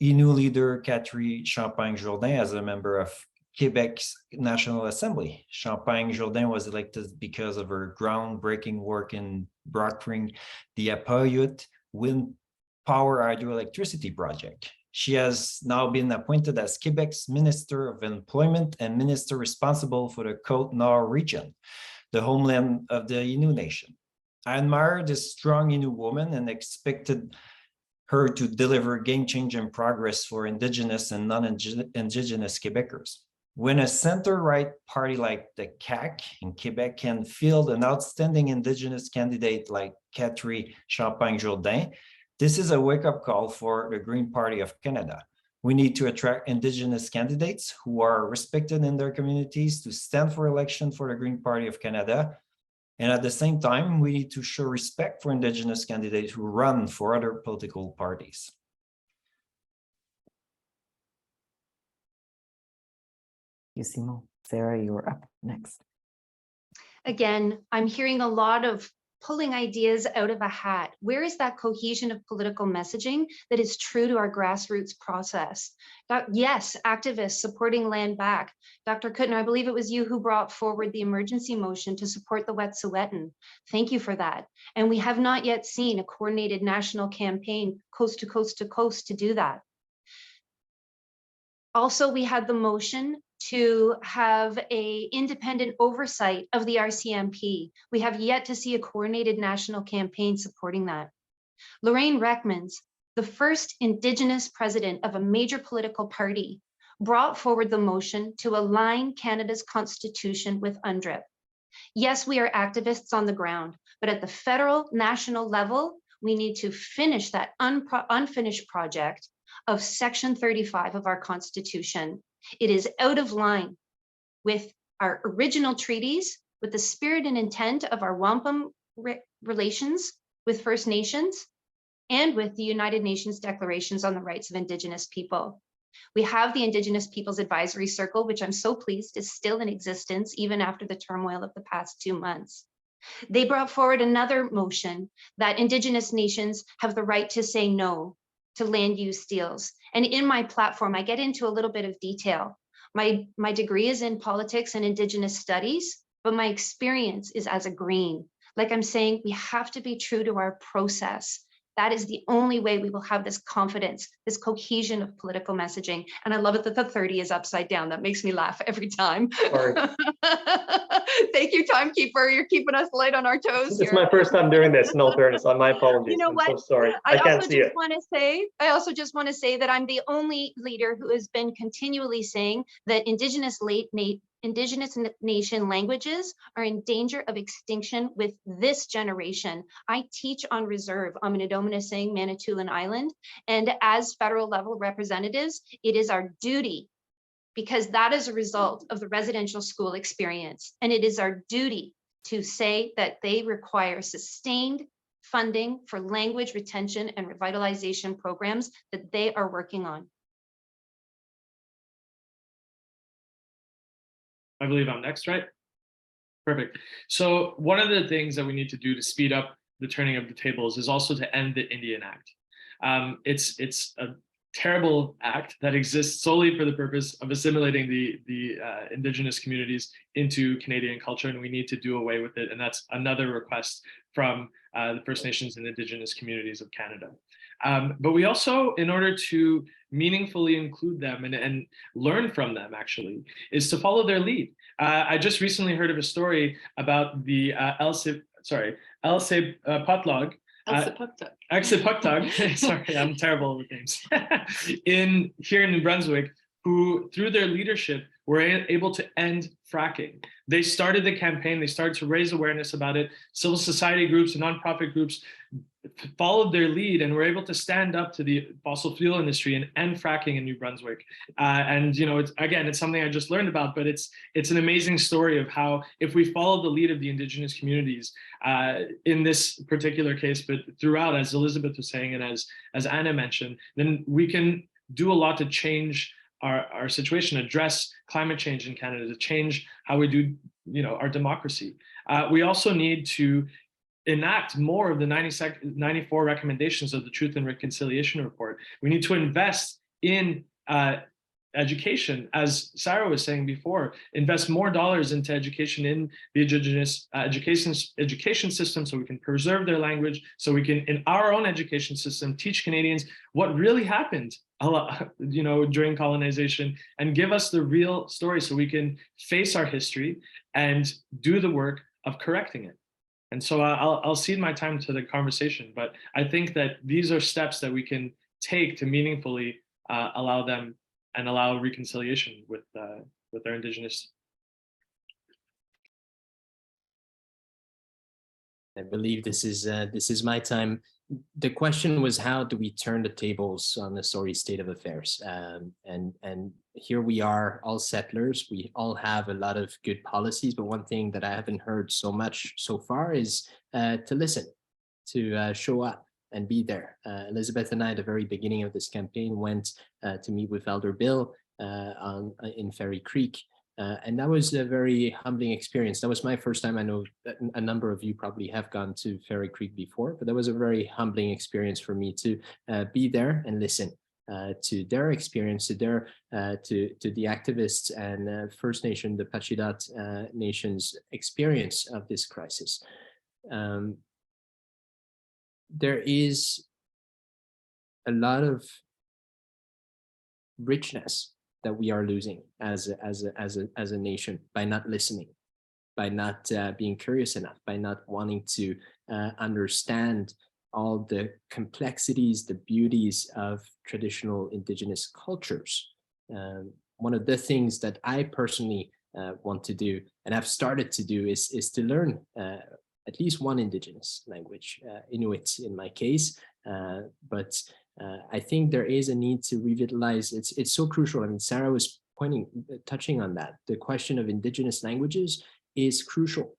S7: Innu leader Catherine Champagne-Jourdain as a member of Quebec's National Assembly. Champagne-Jourdain was elected because of her groundbreaking work in brokering the Apayut wind power hydroelectricity project. She has now been appointed as Quebec's Minister of Employment and Minister responsible for the Côte-Nord region, the homeland of the Innu Nation. I admire this strong Innu woman and expected her to deliver game-changing progress for Indigenous and non-Indigenous Quebecers. When a center-right party like the CAQ in Quebec can field an outstanding Indigenous candidate like Catherine Champagne-Jourdain, this is a wake-up call for the Green Party of Canada. We need to attract Indigenous candidates who are respected in their communities to stand for election for the Green Party of Canada. And at the same time, we need to show respect for Indigenous candidates who run for other political parties.
S2: Thank you, Simon. Sarah, you're up next.
S8: Again, I'm hearing a lot of pulling ideas out of a hat. Where is that cohesion of political messaging that is true to our grassroots process? Yes, activists supporting land back. Dr. Kuttner, I believe it was you who brought forward the emergency motion to support the Wet'suwet'en. Thank you for that. And we have not yet seen a coordinated national campaign coast to coast to coast to do that. Also, we had the motion to have an independent oversight of the RCMP. We have yet to see a coordinated national campaign supporting that. Lorraine Reckmans, the first Indigenous president of a major political party, brought forward the motion to align Canada's constitution with UNDRIP. Yes, we are activists on the ground, but at the federal, national level, we need to finish that unfinished project of Section 35 of our Constitution. It is out of line with our original treaties, with the spirit and intent of our wampum relations with First Nations, and with the United Nations Declarations on the Rights of Indigenous People. We have the Indigenous Peoples Advisory Circle, which I'm so pleased is still in existence, even after the turmoil of the past 2 months. They brought forward another motion that Indigenous nations have the right to say no to land use deals. And in my platform, I get into a little bit of detail. My degree is in politics and Indigenous studies, but my experience is as a Green. Like I'm saying, we have to be true to our process. That is the only way we will have this confidence, this cohesion of political messaging. And I love it that the 30 is upside down. That makes me laugh every time. Thank you, timekeeper. You're keeping us light on our toes.
S9: It's my first time doing this, in all fairness. On my apologies.
S8: You know
S9: I'm
S8: what?
S9: so sorry. I can't see it.
S8: I also just want to say that I'm the only leader who has been continually saying that Indigenous nation languages are in danger of extinction with this generation. I teach on reserve Aminadominasing, Manitoulin Island, and as federal level representatives, it is our duty, because that is a result of the residential school experience, and it is our duty to say that they require sustained funding for language retention and revitalization programs that they are working on.
S3: I believe I'm next, right? Perfect. So one of the things that we need to do to speed up the turning of the tables is also to end the Indian Act. It's a terrible act that exists solely for the purpose of assimilating the Indigenous communities into Canadian culture, and we need to do away with it. And that's another request from the First Nations and Indigenous communities of Canada. But we also, in order to meaningfully include them and learn from them, actually, is to follow their lead. I just recently heard of a story about the Elsipogtog. Sorry, I'm terrible with names. Here in New Brunswick, who through their leadership were able to end fracking. They started the campaign, they started to raise awareness about it. Civil society groups and nonprofit groups followed their lead and were able to stand up to the fossil fuel industry and end fracking in New Brunswick. And it's something I just learned about, but it's an amazing story of how, if we follow the lead of the Indigenous communities in this particular case, but throughout, as Elizabeth was saying and as Anna mentioned, then we can do a lot to change our situation, address climate change in Canada, to change how we do our democracy. We also need to enact more of the 94 recommendations of the Truth and Reconciliation Report. We need to invest in education, as Sarah was saying before, invest more dollars into education in the Indigenous education system, so we can preserve their language, so we can, in our own education system, teach Canadians what really happened during colonization, and give us the real story so we can face our history and do the work of correcting it. And so I'll cede my time to the conversation, but I think that these are steps that we can take to meaningfully allow reconciliation with our Indigenous.
S4: I believe this is my time. The question was, how do we turn the tables on the sorry state of affairs? And here we are, all settlers. We all have a lot of good policies, but one thing that I haven't heard so much so far is to listen, to show up and be there. Elizabeth and I, at the very beginning of this campaign, went to meet with Elder Bill in Ferry Creek. And that was a very humbling experience. That was my first time. I know that a number of you probably have gone to Ferry Creek before, but that was a very humbling experience for me to be there and listen to their experience, to the activists and First Nation, the Pacheedaht Nation's experience of this crisis. There is a lot of richness that we are losing as a nation by not listening, by not being curious enough, by not wanting to understand all the complexities, the beauties of traditional Indigenous cultures. One of the things that I personally want to do, and I've started to do, is to learn at least one Indigenous language, Inuit in my case, but I think there is a need to revitalize. It's so crucial. I mean, Sarah was touching on that. The question of Indigenous languages is crucial.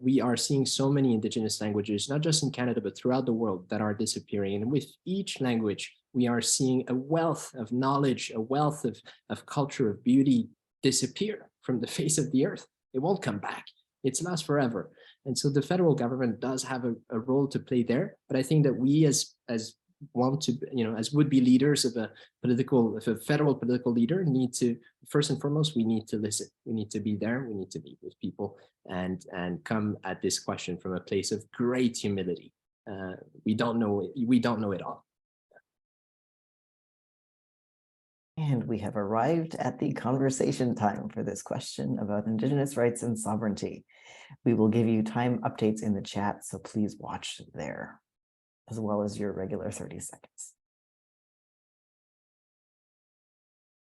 S4: We are seeing so many Indigenous languages, not just in Canada, but throughout the world, that are disappearing. And with each language, we are seeing a wealth of knowledge, a wealth of culture, of beauty disappear from the face of the earth. It won't come back. It's lost forever. And so the federal government does have a role to play there. But I think that we as would-be leaders of a federal political leader, need to, first and foremost, we need to listen. We need to be there. We need to be with people and come at this question from a place of great humility. We don't know it all.
S2: And we have arrived at the conversation time for this question about Indigenous rights and sovereignty. We will give you time updates in the chat, so please watch there, as well as your regular 30 seconds.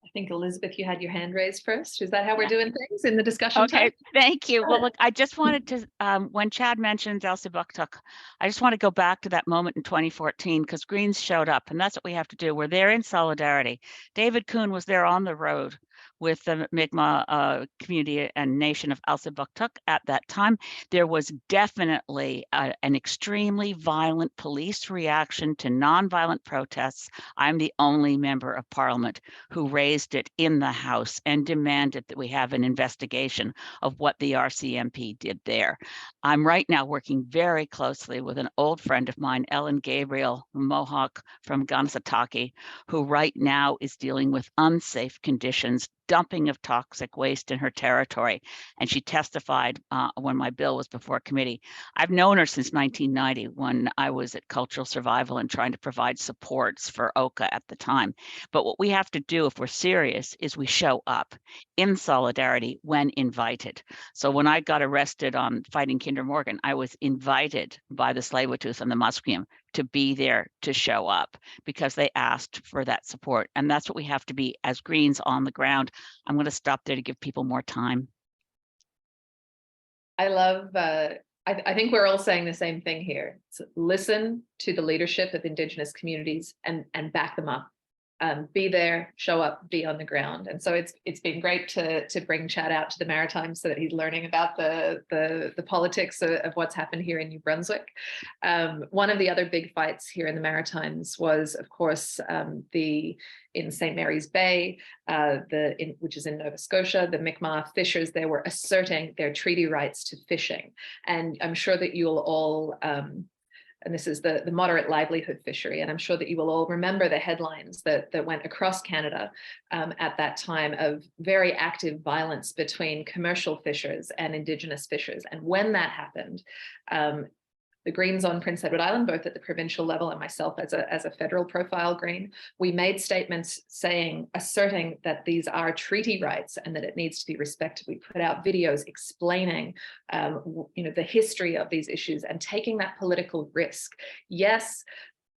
S6: I think, Elizabeth, you had your hand raised first. Is that how we're doing things in the discussion?
S5: Okay,
S6: time?
S5: thank you. Well, look, I just wanted to, when Chad mentions Elsipogtog, I just want to go back to that moment in 2014, because Greens showed up, and that's what we have to do. We're there in solidarity. David Kuhn was there on the road with the Mi'kmaq community and nation of Elsipogtog at that time. There was definitely an extremely violent police reaction to nonviolent protests. I'm the only member of parliament who raised it in the House and demanded that we have an investigation of what the RCMP did there. I'm right now working very closely with an old friend of mine, Ellen Gabriel Mohawk from Gansataki, who right now is dealing with unsafe conditions, dumping of toxic waste in her territory. And she testified when my bill was before committee. I've known her since 1990, when I was at Cultural Survival and trying to provide supports for Oka at the time. But what we have to do, if we're serious, is we show up in solidarity when invited. So when I got arrested on fighting Kinder Morgan, I was invited by the Tsleil-Waututh and the Musqueam to be there, to show up, because they asked for that support. And that's what we have to be as Greens on the ground. I'm going to stop there to give people more time.
S6: I love, I think we're all saying the same thing here. So listen to the leadership of Indigenous communities and back them up. Be there, show up, be on the ground. And so it's been great to bring Chad out to the Maritimes so that he's learning about the politics of what's happened here in New Brunswick. One of the other big fights here in the Maritimes was, of course, in St. Mary's Bay, which is in Nova Scotia, the Mi'kmaq fishers, they were asserting their treaty rights to fishing. And I'm sure that you'll all, and this is the moderate livelihood fishery. And I'm sure that you will all remember the headlines that went across Canada at that time of very active violence between commercial fishers and Indigenous fishers. And when that happened, the Greens on Prince Edward Island, both at the provincial level and myself as a federal profile Green, we made statements asserting that these are treaty rights and that it needs to be respected. We put out videos explaining, the history of these issues and taking that political risk. Yes,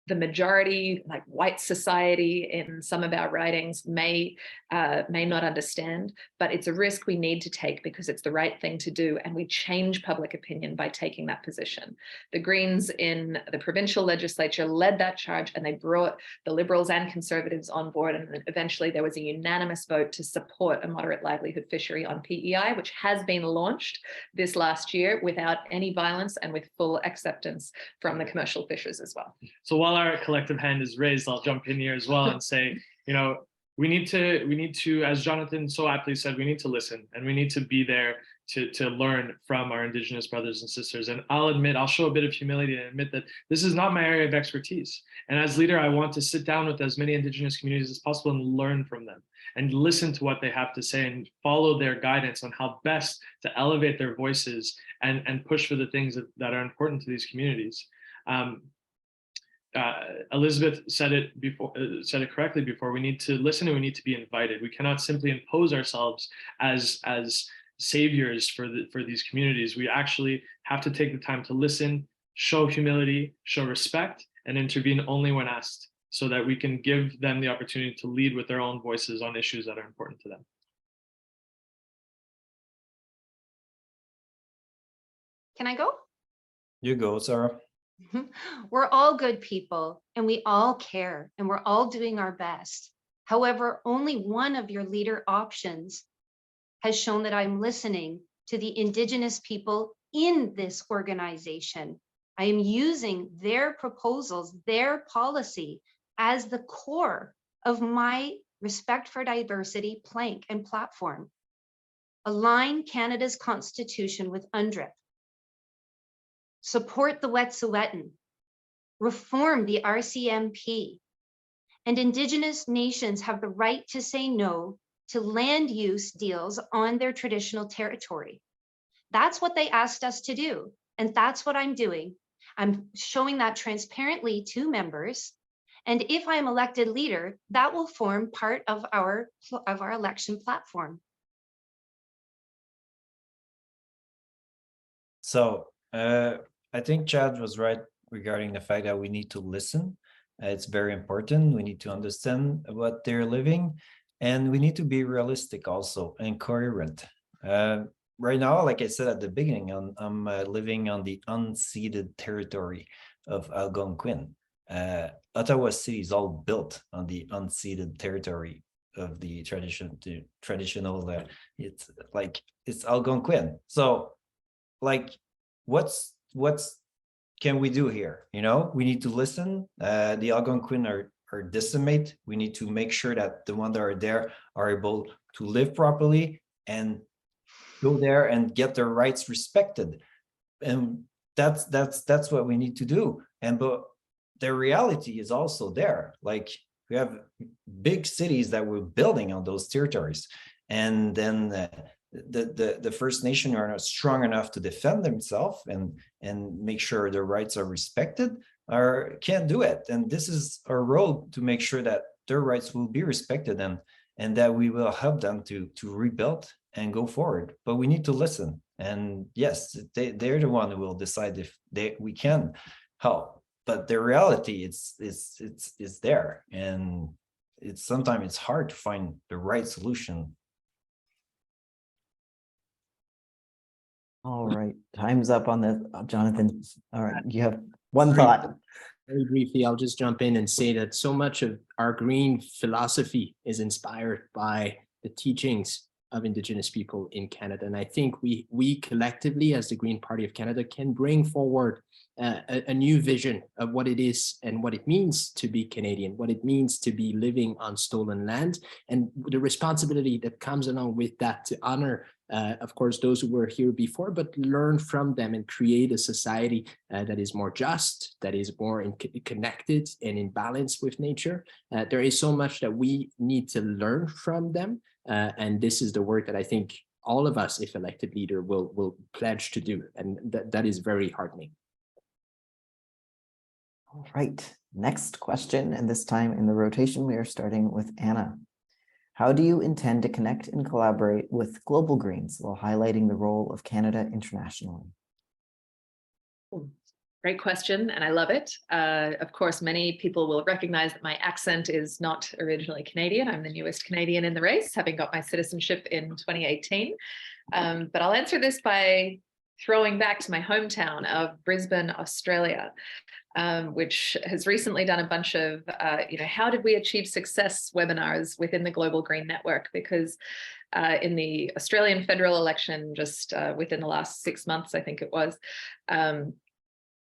S6: the majority, like white society in some of our writings may not understand, but it's a risk we need to take because it's the right thing to do, and we change public opinion by taking that position. The Greens in the provincial legislature led that charge, and they brought the Liberals and Conservatives on board, and eventually there was a unanimous vote to support a moderate livelihood fishery on PEI, which has been launched this last year without any violence and with full acceptance from the commercial fishers as well.
S3: So while our collective hand is raised, I'll jump in here as well and say, we need to, as Jonathan so aptly said, we need to listen and we need to be there to learn from our Indigenous brothers and sisters. And I'll show a bit of humility and admit that this is not my area of expertise. And as leader, I want to sit down with as many Indigenous communities as possible and learn from them and listen to what they have to say and follow their guidance on how best to elevate their voices and push for the things that are important to these communities. Elizabeth said it correctly before. We need to listen and we need to be invited. We cannot simply impose ourselves as saviors for these communities. We actually have to take the time to listen, show humility, show respect, and intervene only when asked, so that we can give them the opportunity to lead with their own voices on issues that are important to them.
S8: Can I go?
S7: You go, Sarah.
S8: We're all good people and we all care and we're all doing our best. However, only one of your leader options has shown that I'm listening to the Indigenous people in this organization. I am using their proposals, their policy as the core of my Respect for Diversity plank and platform. Align Canada's Constitution with UNDRIP. Support the Wet'suwet'en, reform the RCMP, and Indigenous nations have the right to say no to land use deals on their traditional territory. That's what they asked us to do, and that's what I'm doing. I'm showing that transparently to members, and if I'm elected leader, that will form part of our election platform.
S7: So, I think Chad was right regarding the fact that we need to listen. It's very important. We need to understand what they're living, and we need to be realistic also and coherent. Right now, like I said at the beginning, I'm living on the unceded territory of Algonquin. Ottawa City is all built on the unceded territory of the traditional. It's Algonquin. So, like, what's can we do here? We need to listen. The Algonquin are decimate. We need to make sure that the ones that are there are able to live properly and go there and get their rights respected. And that's what we need to do. But the reality is also there. Like, we have big cities that we're building on those territories, and then the First Nation are not strong enough to defend themselves and make sure their rights are respected, or can't do it. And this is our role to make sure that their rights will be respected and that we will help them to rebuild and go forward. But we need to listen. And yes, they're the one who will decide if we can help. but the reality it's there, and sometimes it's hard to find the right solution.
S2: All right, time's up on this, Jonathan. All right, you have one thought.
S4: Very briefly, I'll just jump in and say that so much of our green philosophy is inspired by the teachings of Indigenous people in Canada. And I think we collectively, as the Green Party of Canada, can bring forward a new vision of what it is and what it means to be Canadian, what it means to be living on stolen land, and the responsibility that comes along with that to honor, of course, those who were here before, but learn from them and create a society that is more just, that is more connected and in balance with nature. There is so much that we need to learn from them. And this is the work that I think all of us, if elected leader, will pledge to do. And that is very heartening.
S2: All right, next question, and this time in the rotation, we are starting with Anna. How do you intend to connect and collaborate with Global Greens while highlighting the role of Canada internationally?
S6: Great question, and I love it. Of course, many people will recognize that my accent is not originally Canadian. I'm the newest Canadian in the race, having got my citizenship in 2018. But I'll answer this by throwing back to my hometown of Brisbane, Australia, which has recently done a bunch of, how did we achieve success webinars within the Global Green Network? Because in the Australian federal election, just within the last 6 months, I think it was,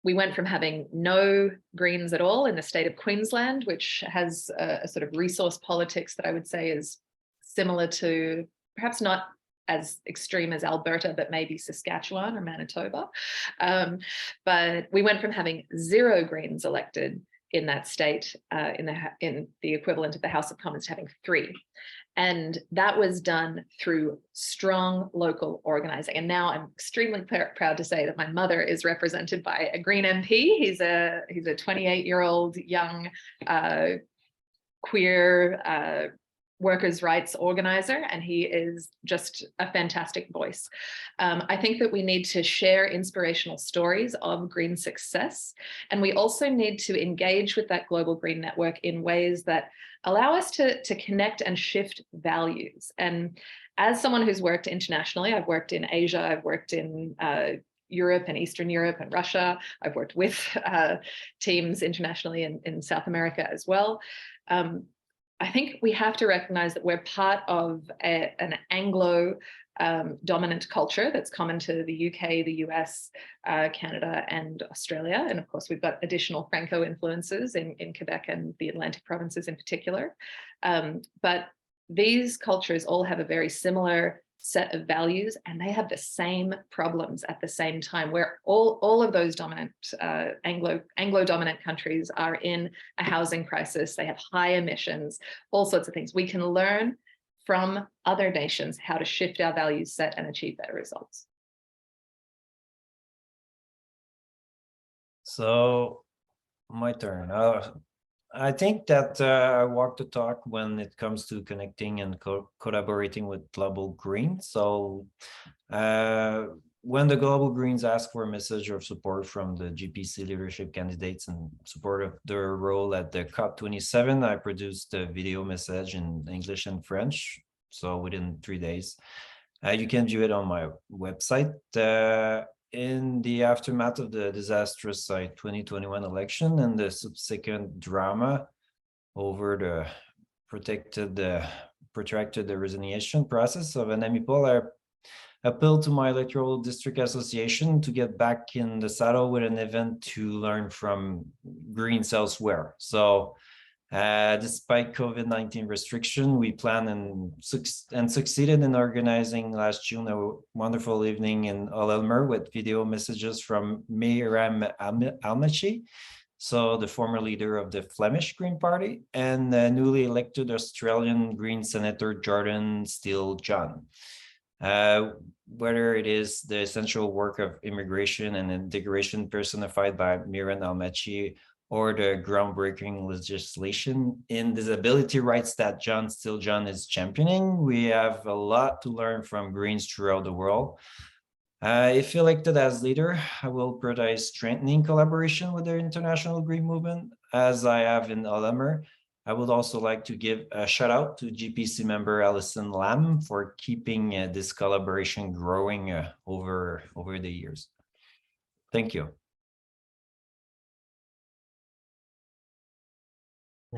S6: we went from having no Greens at all in the state of Queensland, which has a sort of resource politics that I would say is similar to, perhaps not as extreme as Alberta, but maybe Saskatchewan or Manitoba. But we went from having 0 Greens elected in that state, in the equivalent of the House of Commons, to having 3. And that was done through strong local organizing. And now I'm extremely proud to say that my mother is represented by a Green MP. He's a 28-year-old young queer workers' rights organizer, and he is just a fantastic voice. I think that we need to share inspirational stories of green success, and we also need to engage with that Global Green Network in ways that allow us to connect and shift values. And as someone who's worked internationally, I've worked in Asia, I've worked in Europe and Eastern Europe and Russia, I've worked with teams internationally in South America as well. I think we have to recognize that we're part of an Anglo dominant culture that's common to the UK, the US, Canada, and Australia. And of course, we've got additional Franco influences in Quebec and the Atlantic provinces in particular. But these cultures all have a very similar set of values, and they have the same problems at the same time, where all of those dominant Anglo dominant countries are in a housing crisis. They have high emissions, all sorts of things. We can learn from other nations how to shift our value set and achieve better results.
S7: So my turn. I think that I walk the talk when it comes to connecting and collaborating with Global Green. So when the Global Greens ask for a message of support from the GPC leadership candidates in support of their role at the COP27, I produced a video message in English and French. So within 3 days, you can view it on my website. In the aftermath of the disastrous 2021 election and the subsequent drama over the protracted resignation process of Anami Paul, I appealed to my electoral district association to get back in the saddle with an event to learn from Greens elsewhere. So despite COVID-19 restriction, we planned and succeeded in organizing last June a wonderful evening in Elmer with video messages from Miriam Almachi, so the former leader of the Flemish Green Party, and newly elected Australian Green Senator Jordan Steele-John. Whether it is the essential work of immigration and integration personified by Miriam Almachi, or the groundbreaking legislation in disability rights that John Steele-John is championing, we have a lot to learn from Greens throughout the world. If elected as leader, I will prioritize strengthening collaboration with the international green movement, as I have in Alamer. I would also like to give a shout out to GPC member Alison Lam for keeping this collaboration growing over the years. Thank you.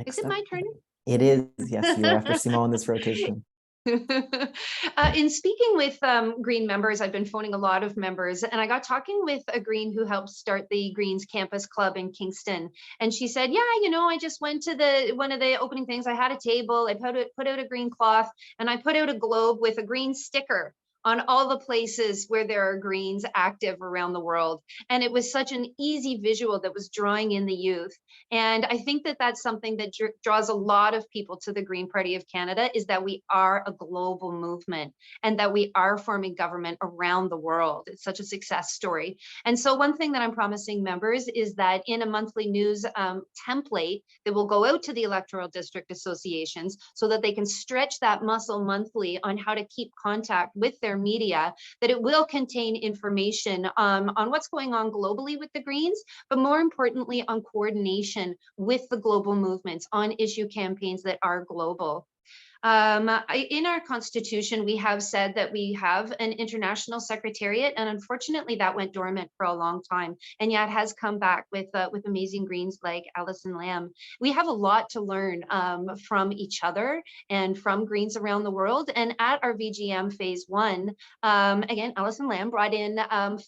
S8: Is it my turn?
S2: It is, yes, you're after Simone this rotation.
S8: In speaking with Green members, I've been phoning a lot of members, and I got talking with a Green who helped start the Greens Campus Club in Kingston. And she said, yeah, you know, I just went to one of the opening things. I had a table, I put out a green cloth, and I put out a globe with a green sticker on all the places where there are Greens active around the world. And it was such an easy visual that was drawing in the youth. And I think that that's something that draws a lot of people to the Green Party of Canada, is that we are a global movement and that we are forming government around the world. It's such a success story. And so one thing that I'm promising members is that in a monthly news template that will go out to the electoral district associations so that they can stretch that muscle monthly on how to keep contact with their media, that it will contain information on what's going on globally with the Greens, but more importantly on coordination with the global movements on issue campaigns that are global. In our constitution, we have said that we have an international secretariat, and unfortunately that went dormant for a long time, and yet has come back with amazing Greens like Alison Lam. We have a lot to learn from each other and from Greens around the world. And at our VGM phase 1, again, Alison Lam brought in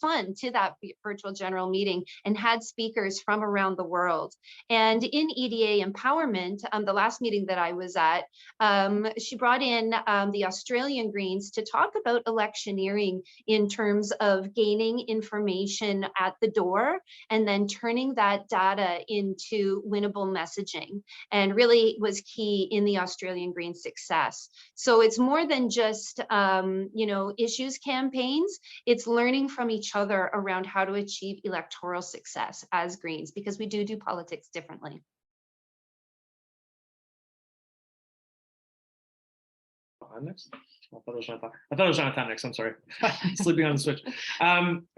S8: fun to that virtual general meeting and had speakers from around the world. And in EDA Empowerment, the last meeting that I was at, she brought in the Australian Greens to talk about electioneering in terms of gaining information at the door and then turning that data into winnable messaging, and really was key in the Australian Greens success. So it's more than just you know, issues campaigns, it's learning from each other around how to achieve electoral success as Greens, because we do politics differently.
S3: Next. I thought it was Jonathan next. I'm sorry, sleeping on the switch.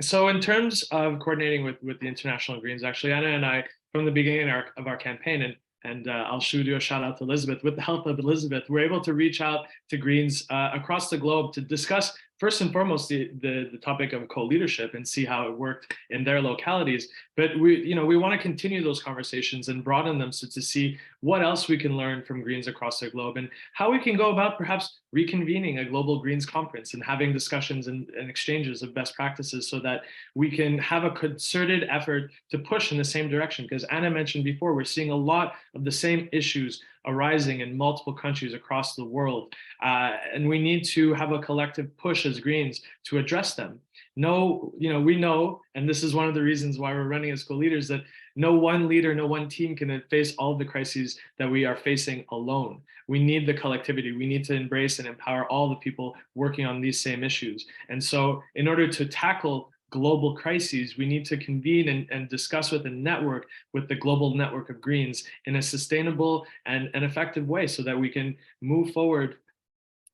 S3: So in terms of coordinating with the International Greens, actually, Anna and I, from the beginning of our campaign, and I'll do a shout out to Elizabeth. With the help of Elizabeth, we're able to reach out to Greens across the globe to discuss, first and foremost, the topic of co-leadership and see how it worked in their localities. But we want to continue those conversations and broaden them to see what else we can learn from Greens across the globe and how we can go about perhaps reconvening a global Greens conference and having discussions and exchanges of best practices so that we can have a concerted effort to push in the same direction. Because Anna mentioned before, we're seeing a lot of the same issues arising in multiple countries across the world. And we need to have a collective push as Greens to address them. No, we know, and this is one of the reasons why we're running as co-leaders, that no one leader, no one team can face all of the crises that we are facing alone. We need the collectivity. We need to embrace and empower all the people working on these same issues. And so in order to tackle global crises, we need to convene and discuss with and network with the global network of Greens in a sustainable and effective way so that we can move forward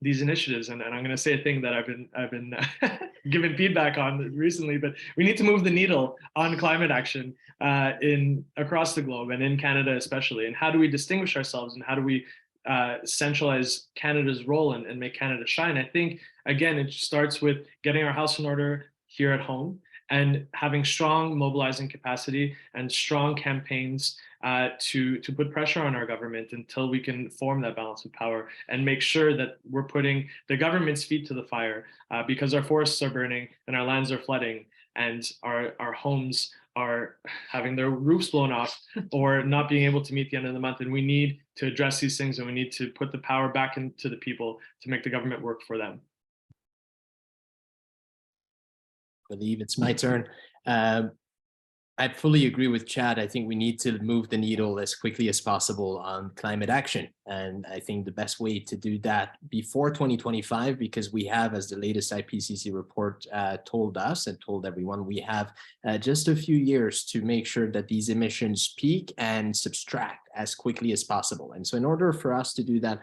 S3: these initiatives. And I'm going to say a thing that I've been given feedback on recently, but we need to move the needle on climate action across the globe and in Canada especially. And how do we distinguish ourselves, and how do we centralize Canada's role and make Canada shine? I think, again, it starts with getting our house in order here at home and having strong mobilizing capacity and strong campaigns to put pressure on our government until we can form that balance of power and make sure that we're putting the government's feet to the fire, because our forests are burning and our lands are flooding and our homes are having their roofs blown off or not being able to meet the end of the month. And we need to address these things, and we need to put the power back into the people to make the government work for them.
S4: I believe it's my turn. I fully agree with Chad. I think we need to move the needle as quickly as possible on climate action. And I think the best way to do that before 2025, because we have, as the latest IPCC report told us and told everyone, we have just a few years to make sure that these emissions peak and subtract as quickly as possible. And so in order for us to do that,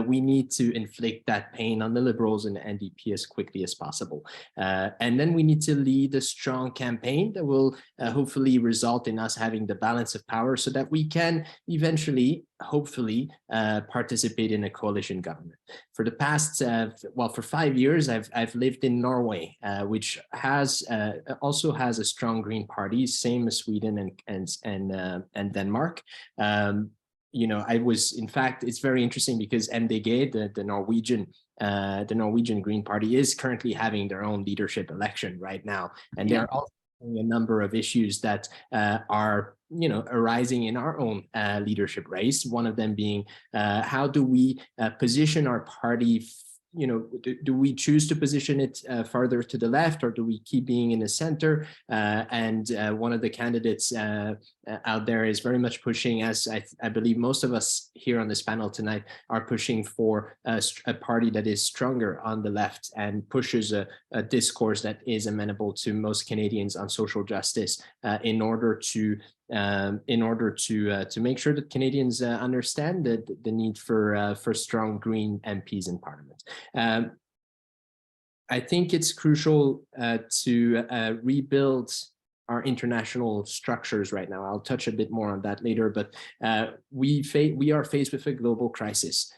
S4: we need to inflict that pain on the Liberals and the NDP as quickly as possible. And then we need to lead a strong campaign that will hopefully result in us having the balance of power so that we can eventually, hopefully, participate in a coalition government. For the past, for 5 years, I've lived in Norway, which has also has a strong Green Party, same as Sweden and Denmark. I was, in fact, it's very interesting because MDG, the Norwegian Green Party, is currently having their own leadership election right now, and they're also having a number of issues that are arising in our own leadership race. One of them being how do we position our party? Do we choose to position it farther to the left, or do we keep being in the center? And one of the candidates out there is very much pushing, as I believe most of us here on this panel tonight are pushing for a party that is stronger on the left and pushes a discourse that is amenable to most Canadians on social justice in order to make sure that Canadians understand the need for strong Green MPs in Parliament. I think it's crucial to rebuild our international structures right now. I'll touch a bit more on that later, but we are faced with a global crisis.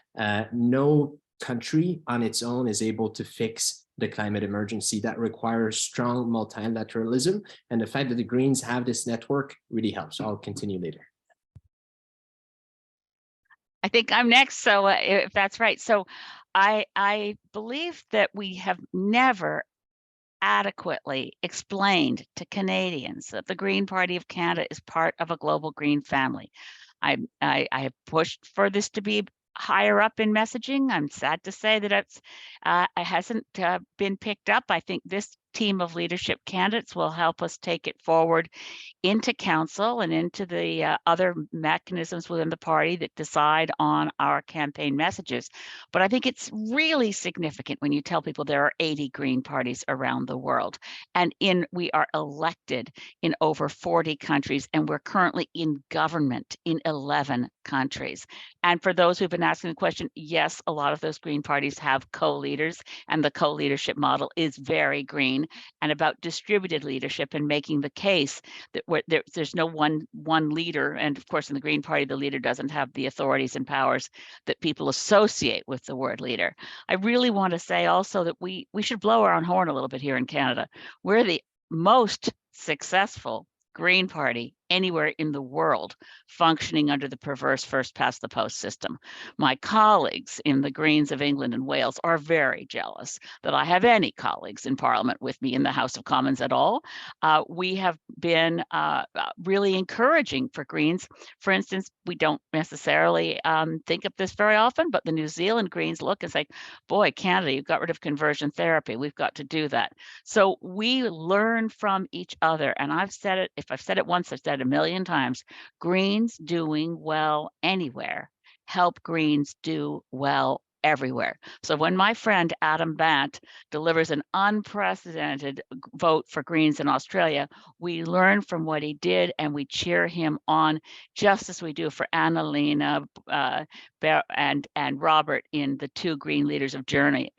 S4: No country on its own is able to fix the climate emergency. That requires strong multilateralism, and the fact that the Greens have this network really helps. I'll continue later.
S5: I think I'm next, so if that's right. So I believe that we have never adequately explained to Canadians that the Green Party of Canada is part of a global green family. I have pushed for this to be higher up in messaging. I'm sad to say that it hasn't been picked up. I think this team of leadership candidates will help us take it forward into council and into the other mechanisms within the party that decide on our campaign messages. But I think it's really significant when you tell people there are 80 Green parties around the world, and we are elected in over 40 countries, and we're currently in government in 11 countries. And for those who've been asking the question, yes, a lot of those Green parties have co-leaders, and the co-leadership model is very green and about distributed leadership and making the case that there's no one leader. And of course, in the Green Party, the leader doesn't have the authorities and powers that people associate with the word leader. I really want to say also that we should blow our own horn a little bit here in Canada. We're the most successful Green Party anywhere in the world functioning under the perverse first past the post system. My colleagues in the Greens of England and Wales are very jealous that I have any colleagues in Parliament with me in the House of Commons at all. We have been really encouraging for Greens. For instance, we don't necessarily think of this very often, but the New Zealand Greens look and say, boy, Canada, you got rid of conversion therapy. We've got to do that. So we learn from each other. And I've said it, if I've said it once, I've said it a million times. Greens doing well anywhere help Greens do well everywhere. So when my friend Adam Bant delivers an unprecedented vote for Greens in Australia, we learn from what he did and we cheer him on, just as we do for Annalena and Robert in the two Green leaders of Germany,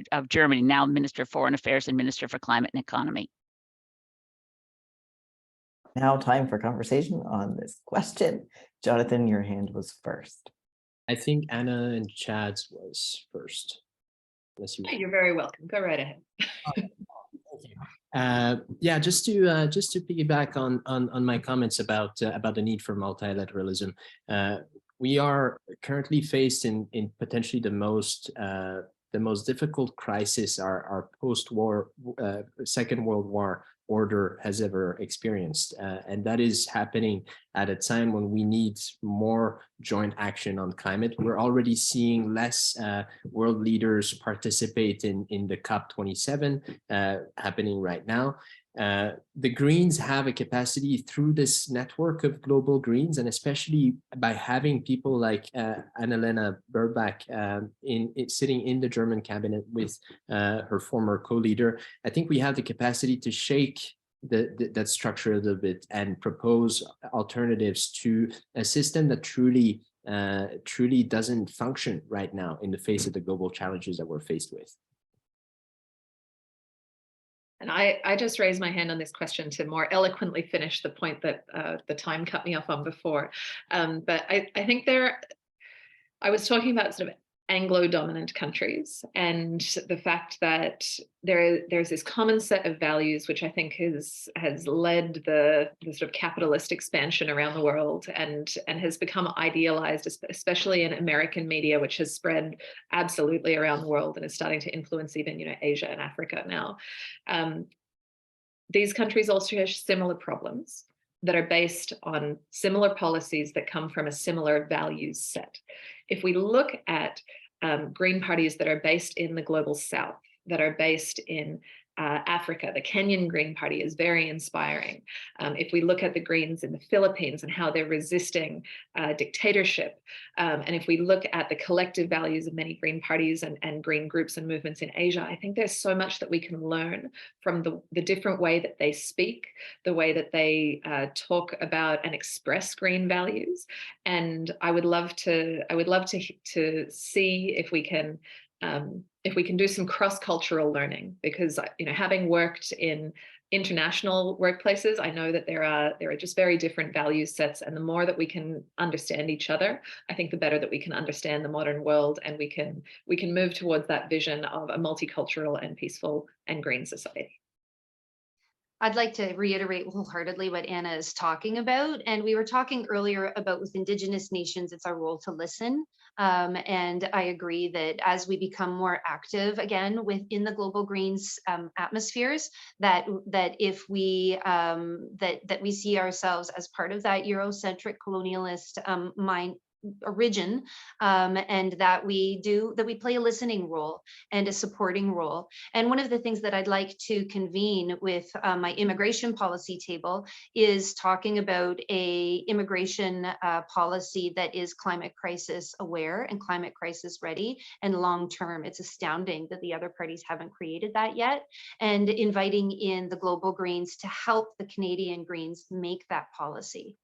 S5: now Minister of Foreign Affairs and Minister for Climate and Economy.
S2: Now time for conversation on this question. Jonathan, your hand was first.
S4: I think Anna and Chad's was first.
S6: You're very welcome. Go right ahead.
S4: Yeah, just to piggyback on my comments about the need for multilateralism. We are currently faced in potentially the most difficult crisis our post-war Second World War order has ever experienced, and that is happening at a time when we need more joint action on climate. We're already seeing less world leaders participate in the COP27 happening right now. The Greens have a capacity through this network of global Greens, and especially by having people like Annalena Baerbock sitting in the German cabinet with her former co-leader. I think we have the capacity to shake that structure a little bit and propose alternatives to a system that truly truly doesn't function right now in the face of the global challenges that we're faced with.
S6: And I just raised my hand on this question to more eloquently finish the point that the time cut me off on before. But I think I was talking about sort of Anglo-dominant countries and the fact that there's this common set of values which I think has led the sort of capitalist expansion around the world and has become idealized, especially in American media, which has spread absolutely around the world and is starting to influence even, Asia and Africa now. These countries also have similar problems that are based on similar policies that come from a similar values set. If we look at green parties that are based in the global south, that are based in Africa, the Kenyan Green Party is very inspiring. If we look at the Greens in the Philippines and how they're resisting dictatorship, and if we look at the collective values of many Green parties and green groups and movements in Asia, I think there's so much that we can learn from the different way that they speak, the way that they talk about and express green values. And I would love to see if we can do some cross-cultural learning, because having worked in international workplaces, I know that there are just very different value sets, and the more that we can understand each other, I think the better that we can understand the modern world, and we can move towards that vision of a multicultural and peaceful and green society.
S8: I'd like to reiterate wholeheartedly what Anna is talking about. And we were talking earlier about with Indigenous nations, it's our role to listen. And I agree that as we become more active again within the global greens atmospheres, that if we that we see ourselves as part of that Eurocentric colonialist origin, and that we play a listening role and a supporting role. And one of the things that I'd like to convene with my immigration policy table is talking about a immigration policy that is climate crisis aware and climate crisis ready and long term. It's astounding that the other parties haven't created that yet, and inviting in the global greens to help the Canadian greens make that policy.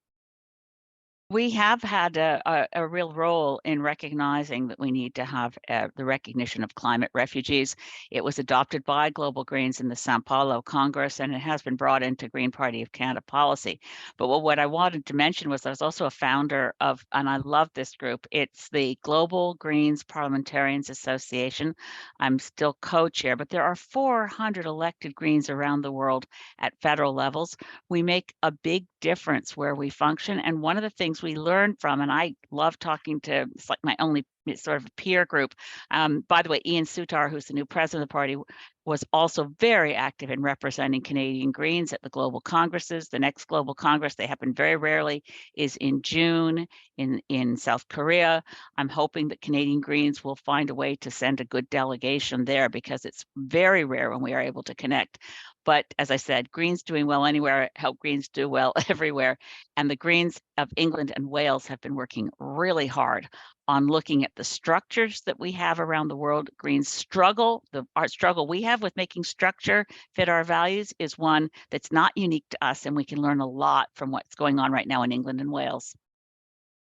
S5: We have had a real role in recognizing that we need to have the recognition of climate refugees. It was adopted by Global Greens in the Sao Paulo Congress, and it has been brought into Green Party of Canada policy. But what I wanted to mention was I was also a founder of, and I love this group, it's the Global Greens Parliamentarians Association. I'm still co-chair, but there are 400 elected Greens around the world at federal levels. We make a big difference where we function, and one of the things we learn from, and I love talking to, it's like my only sort of peer group. By the way, Ian Sutar, who's the new president of the party, was also very active in representing Canadian Greens at the global congresses. The next global congress, they happen very rarely, is in June in South Korea. I'm hoping that Canadian Greens will find a way to send a good delegation there, because it's very rare when we are able to connect. But as I said, Greens doing well anywhere help Greens do well everywhere. And the Greens of England and Wales have been working really hard on looking at the structures that we have around the world. Greens struggle, our struggle we have with making structure fit our values is one that's not unique to us, and we can learn a lot from what's going on right now in England and Wales.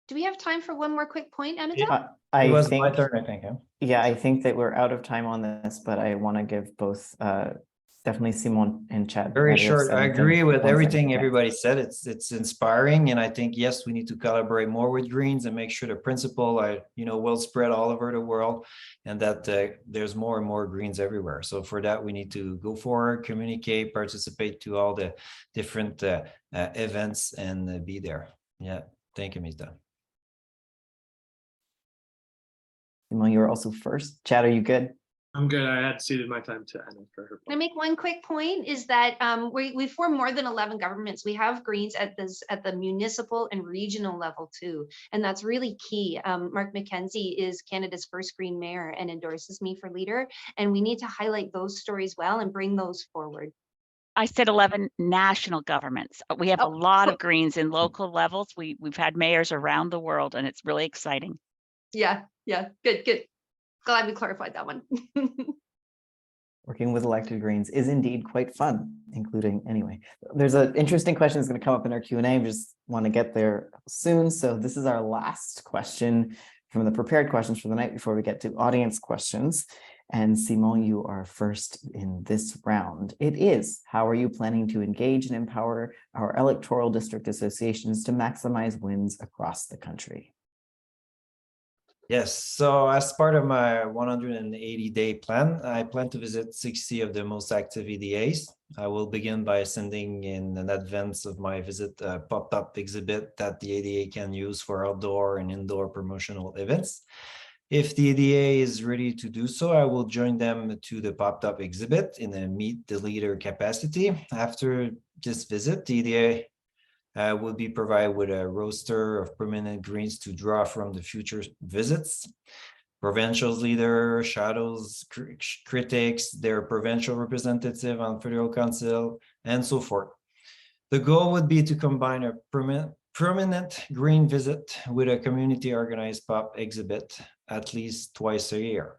S8: Do we have time for one more quick point, Anita?
S7: It was my turn, I think.
S2: Yeah, I think that we're out of time on this, but I want to give both definitely Simon and Chad.
S7: Very short. I agree with everything everybody said. It's inspiring, and I think yes, we need to collaborate more with Greens and make sure the principle are well spread all over the world, and that there's more and more Greens everywhere. So for that, we need to go forward, communicate, participate to all the different events, and be there. Yeah, thank you, Mita.
S2: Simon, you were also first. Chad, are you good?
S3: I'm good. I had ceded my time to Anna for her.
S8: Can I make one quick point? Is that we form more than 11 governments. We have Greens at the municipal and regional level too, and that's really key. Mark McKenzie is Canada's first Green mayor and endorses me for leader, and we need to highlight those stories well and bring those forward.
S5: I said 11 national governments. We have a lot of Greens in local levels. We've had mayors around the world, and it's really exciting.
S8: Yeah, good. Glad we clarified that one.
S2: Working with elected Greens is indeed quite fun, including, anyway. There's an interesting question that's going to come up in our Q&A. We just want to get there soon. So this is our last question from the prepared questions for the night before we get to audience questions. And Simon, you are first in this round. It is, how are you planning to engage and empower our electoral district associations to maximize wins across the country?
S7: Yes, so as part of my 180-day plan, I plan to visit 60 of the most active EDAs. I will begin by sending in advance of my visit a pop-up exhibit that the EDA can use for outdoor and indoor promotional events. If the EDA is ready to do so, I will join them to the pop-up exhibit in a meet the leader capacity. After this visit, the EDA will be provided with a roster of permanent Greens to draw from the future visits. Provincial leader, shadows, critics, their provincial representative on federal council, and so forth. The goal would be to combine a permanent Green visit with a community organized pop exhibit at least twice a year.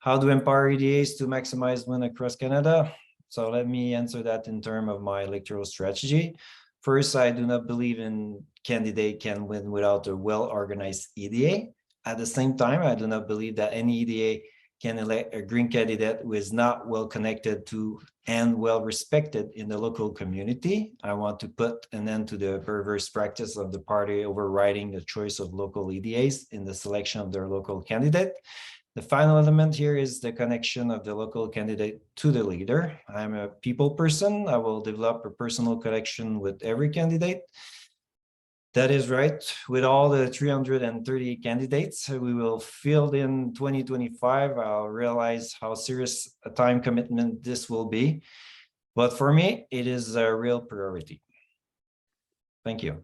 S7: How to empower EDAs to maximize win across Canada? So let me answer that in terms of my electoral strategy. First, I do not believe in candidate can win without a well-organized EDA. At the same time, I do not believe that any EDA can elect a Green candidate who is not well connected to and well respected in the local community. I want to put an end to the perverse practice of the party overriding the choice of local EDAs in the selection of their local candidate. The final element here is the connection of the local candidate to the leader. I'm a people person. I will develop a personal connection with every candidate. That is right. With all the 330 candidates we will field in 2025, I'll realize how serious a time commitment this will be. But for me, it is a real priority. Thank you.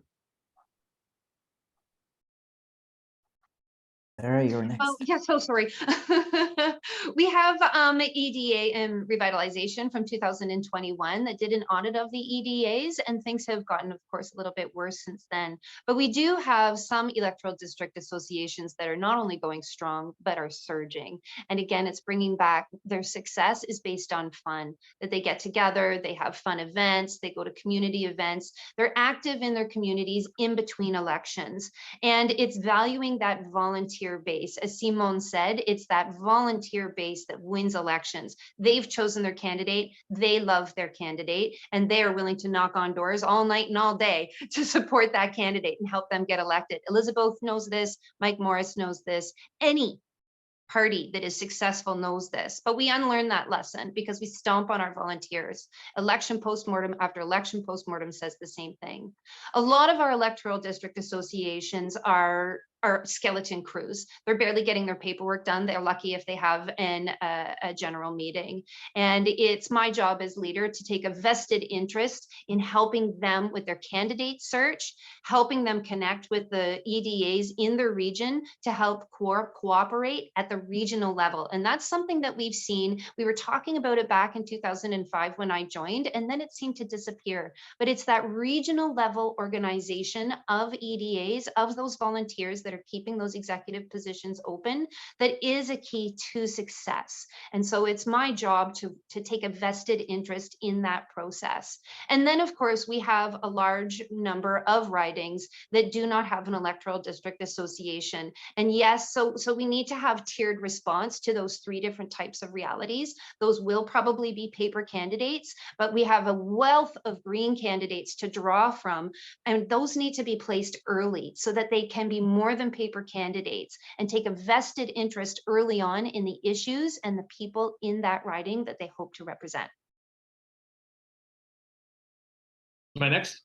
S2: Sarah, you're next.
S8: Oh, yeah, so sorry. We have EDA and revitalization from 2021 that did an audit of the EDAs, and things have gotten, of course, a little bit worse since then. But we do have some electoral district associations that are not only going strong, but are surging. And again, it's bringing back their success is based on fun, that they get together, they have fun events, they go to community events, they're active in their communities in between elections. And it's valuing that volunteer base. As Simon said, it's that volunteer base that wins elections. They've chosen their candidate, they love their candidate, and they are willing to knock on doors all night and all day to support that candidate and help them get elected. Elizabeth knows this, Mike Morris knows this, any party that is successful knows this, but we unlearn that lesson because we stomp on our volunteers. Election postmortem after election postmortem says the same thing. A lot of our electoral district associations are skeleton crews. They're barely getting their paperwork done. They're lucky if they have a general meeting. And it's my job as leader to take a vested interest in helping them with their candidate search, helping them connect with the EDAs in their region to help cooperate at the regional level. And that's something that we've seen. We were talking about it back in 2005 when I joined, and then it seemed to disappear. But it's that regional level organization of EDAs, of those volunteers that are keeping those executive positions open, that is a key to success. And so it's my job to take a vested interest in that process. And then, of course, we have a large number of ridings that do not have an electoral district association. And yes, so we need to have tiered response to those three different types of realities. Those will probably be paper candidates, but we have a wealth of green candidates to draw from, and those need to be placed early so that they can be more than paper candidates and take a vested interest early on in the issues and the people in that riding that they hope to represent.
S3: Am I next?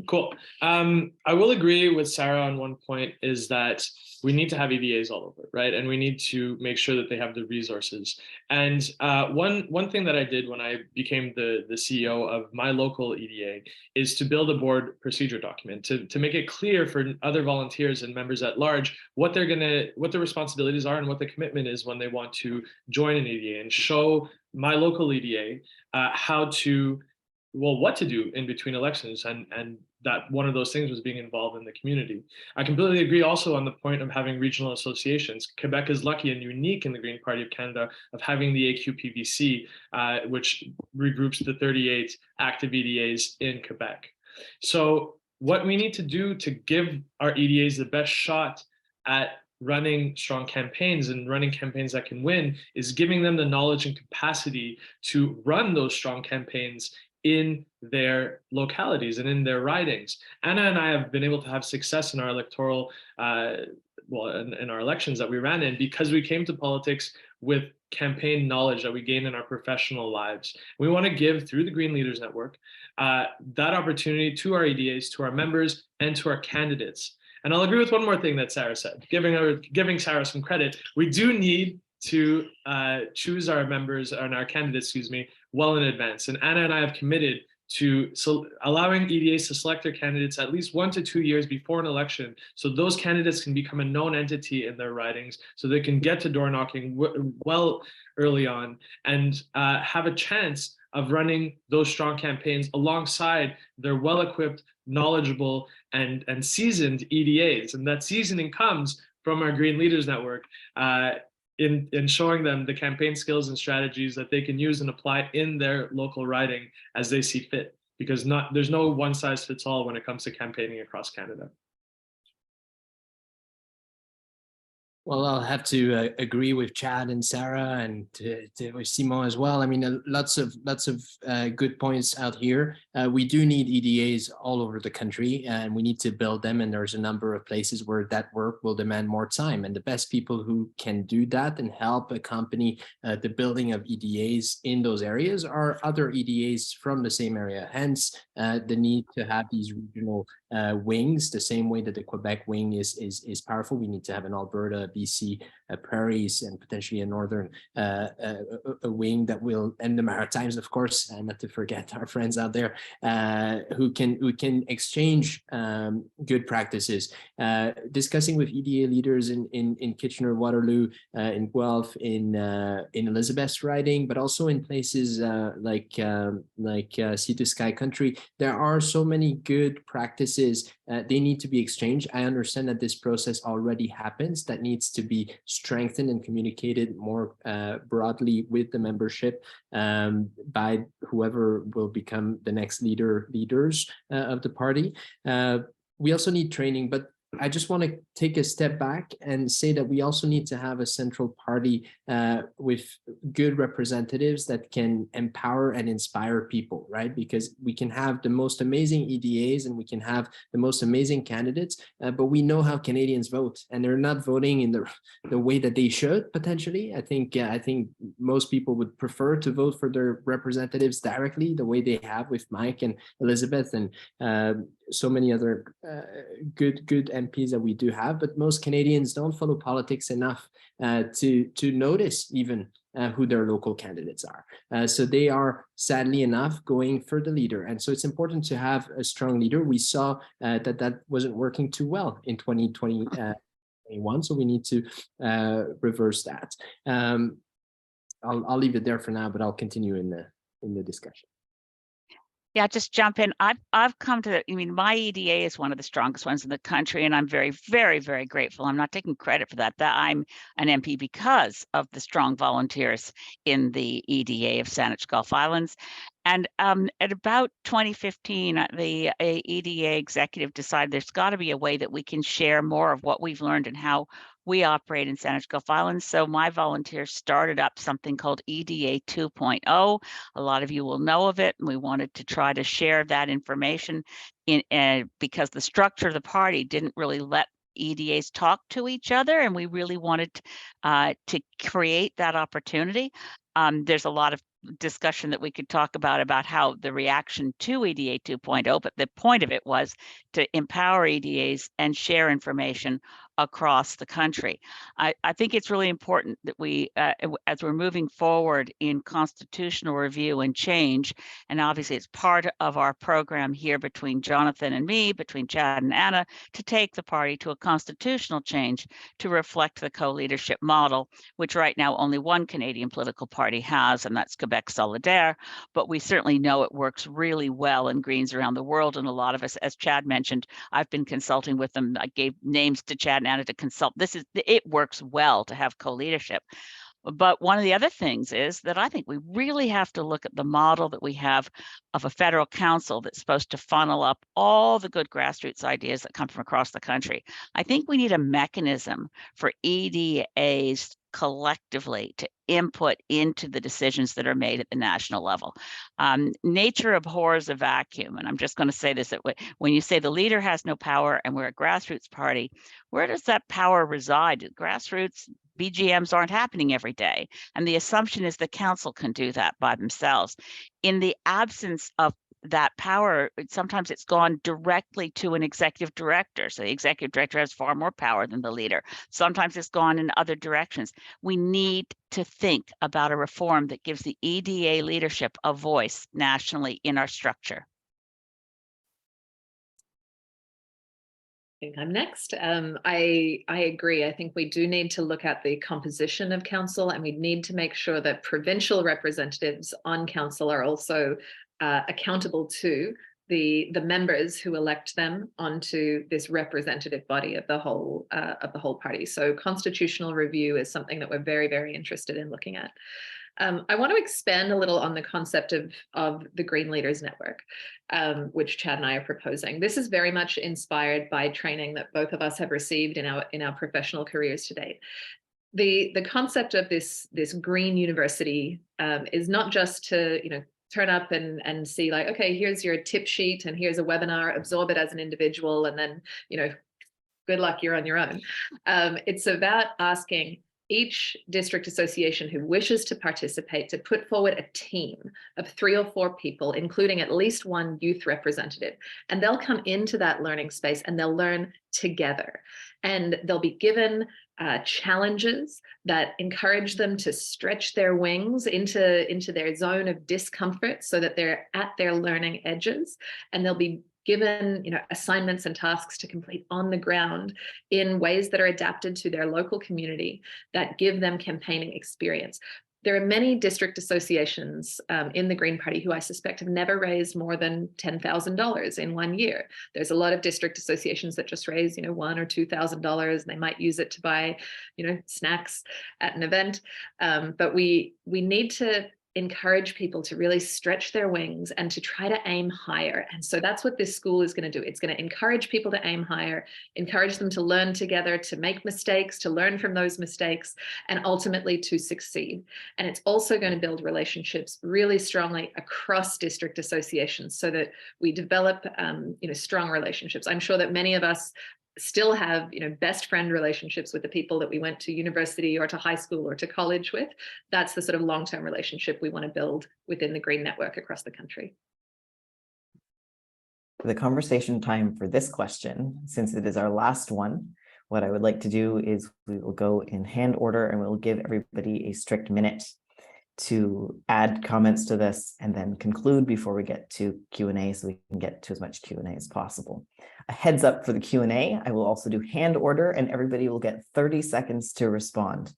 S3: Cool. I will agree with Sarah on one point, is that we need to have EDAs all over, right? And we need to make sure that they have the resources. And one thing that I did when I became the CEO of my local EDA is to build a board procedure document to make it clear for other volunteers and members at large what the responsibilities are and what the commitment is when they want to join an EDA, and show my local EDA how to what to do in between elections, and that one of those things was being involved in the community. I completely agree also on the point of having regional associations. Quebec is lucky and unique in the Green Party of Canada of having the AQPVC, which regroups the 38 active EDAs in Quebec. So what we need to do to give our EDAs the best shot at running strong campaigns and running campaigns that can win is giving them the knowledge and capacity to run those strong campaigns in their localities and in their ridings. Anna and I have been able to have success in our electoral, in our elections that we ran in, because we came to politics with campaign knowledge that we gained in our professional lives. We want to give, through the Green Leaders Network, that opportunity to our EDAs, to our members, and to our candidates. And I'll agree with one more thing that Sarah said, giving Sarah some credit. We do need to choose our members and our candidates, well in advance. And Anna and I have committed to allowing EDAs to select their candidates at least 1 to 2 years before an election, so those candidates can become a known entity in their ridings, so they can get to door knocking well early on, and have a chance of running those strong campaigns alongside their well-equipped, knowledgeable, and seasoned EDAs. And that seasoning comes from our Green Leaders Network, in showing them the campaign skills and strategies that they can use and apply in their local riding as they see fit, because there's no one size fits all when it comes to campaigning across Canada.
S4: Well, I'll have to agree with Chad and Sarah, and with Simon as well. I mean, lots of good points out here. We do need EDAs all over the country, and we need to build them. And there's a number of places where that work will demand more time. And the best people who can do that and help accompany the building of EDAs in those areas are other EDAs from the same area. Hence, the need to have these regional wings, the same way that the Quebec wing is powerful. We need to have an Alberta, BC, prairies, and potentially a northern a wing that will, and the Maritimes, of course, and not to forget our friends out there who can exchange good practices. Discussing with EDA leaders in Kitchener, Waterloo, in Guelph, in Elizabeth's riding, but also in places like Sea to Sky Country, there are so many good practices. They need to be exchanged. I understand that this process already happens. That needs to be strengthened and communicated more broadly with the membership by whoever will become the next leaders of the party. We also need training, but I just want to take a step back and say that we also need to have a central party with good representatives that can empower and inspire people, right? Because we can have the most amazing EDAs and we can have the most amazing candidates, but we know how Canadians vote, and they're not voting in the way that they should potentially. I think most people would prefer to vote for their representatives directly, the way they have with Mike and Elizabeth and so many other good MPs that we do have, but most Canadians don't follow politics enough to notice even who their local candidates are. So they are, sadly enough, going for the leader. And so it's important to have a strong leader. We saw that wasn't working too well in 2021, so we need to reverse that. I'll leave it there for now, but I'll continue in the discussion.
S5: Yeah, just jump in. I've come to, my EDA is one of the strongest ones in the country, and I'm very, very, very grateful. I'm not taking credit for that I'm an MP because of the strong volunteers in the EDA of Saanich Gulf Islands. And at about 2015, the EDA executive decided there's got to be a way that we can share more of what we've learned and how we operate in Saanich Gulf Islands. So my volunteers started up something called EDA 2.0. A lot of you will know of it. And we wanted to try to share that information because the structure of the party didn't really let EDAs talk to each other. And we really wanted to create that opportunity. There's a lot of discussion that we could talk about how the reaction to EDA 2.0, but the point of it was to empower EDAs and share information across the country. I think it's really important that we, as we're moving forward in constitutional review and change, and obviously it's part of our program here between Jonathan and me, between Chad and Anna, to take the party to a constitutional change to reflect the co-leadership model, which right now only one Canadian political party has, and that's Quebec Solidaire. But we certainly know it works really well in Greens around the world. And a lot of us, as Chad mentioned, I've been consulting with them. I gave names to Chad and Anna to consult. It works well to have co-leadership. But one of the other things is that I think we really have to look at the model that we have of a federal council that's supposed to funnel up all the good grassroots ideas that come from across the country. I think we need a mechanism for EDAs collectively to input into the decisions that are made at the national level. Nature abhors a vacuum. And I'm just going to say this, that when you say the leader has no power and we're a grassroots party, where does that power reside? Grassroots BGMs aren't happening every day. And the assumption is the council can do that by themselves. In the absence of that power, sometimes it's gone directly to an executive director. So the executive director has far more power than the leader. Sometimes it's gone in other directions. We need to think about a reform that gives the EDA leadership a voice nationally in our structure.
S6: I think I'm next. I agree. I think we do need to look at the composition of council, and we need to make sure that provincial representatives on council are also accountable to the members who elect them onto this representative body of the whole party. So constitutional review is something that we're very, very interested in looking at. I want to expand a little on the concept of the Green Leaders Network, which Chad and I are proposing. This is very much inspired by training that both of us have received in our professional careers to date. The concept of this green university is not just to turn up and see like, okay, here's your tip sheet and here's a webinar, absorb it as an individual, and then good luck, you're on your own. It's about asking each district association who wishes to participate to put forward a team of 3 or 4 people, including at least one youth representative. And they'll come into that learning space and they'll learn together. And they'll be given challenges that encourage them to stretch their wings into their zone of discomfort so that they're at their learning edges. And they'll be given assignments and tasks to complete on the ground in ways that are adapted to their local community that give them campaigning experience. There are many district associations in the Green Party who I suspect have never raised more than $10,000 in 1 year. There's a lot of district associations that just raise $1,000 or $2,000, and they might use it to buy snacks at an event. But we need to encourage people to really stretch their wings and to try to aim higher. And so that's what this school is going to do. It's going to encourage people to aim higher, encourage them to learn together, to make mistakes, to learn from those mistakes, and ultimately to succeed. And it's also going to build relationships really strongly across district associations so that we develop strong relationships. I'm sure that many of us still have best friend relationships with the people that we went to university or to high school or to college with. That's the sort of long-term relationship we want to build within the Green Network across the country.
S2: For the conversation time for this question, since it is our last one, what I would like to do is we will go in hand order and we'll give everybody a strict minute to add comments to this and then conclude before we get to Q&A so we can get to as much Q&A as possible. A heads up for the Q&A, I will also do hand order and everybody will get 30 seconds to respond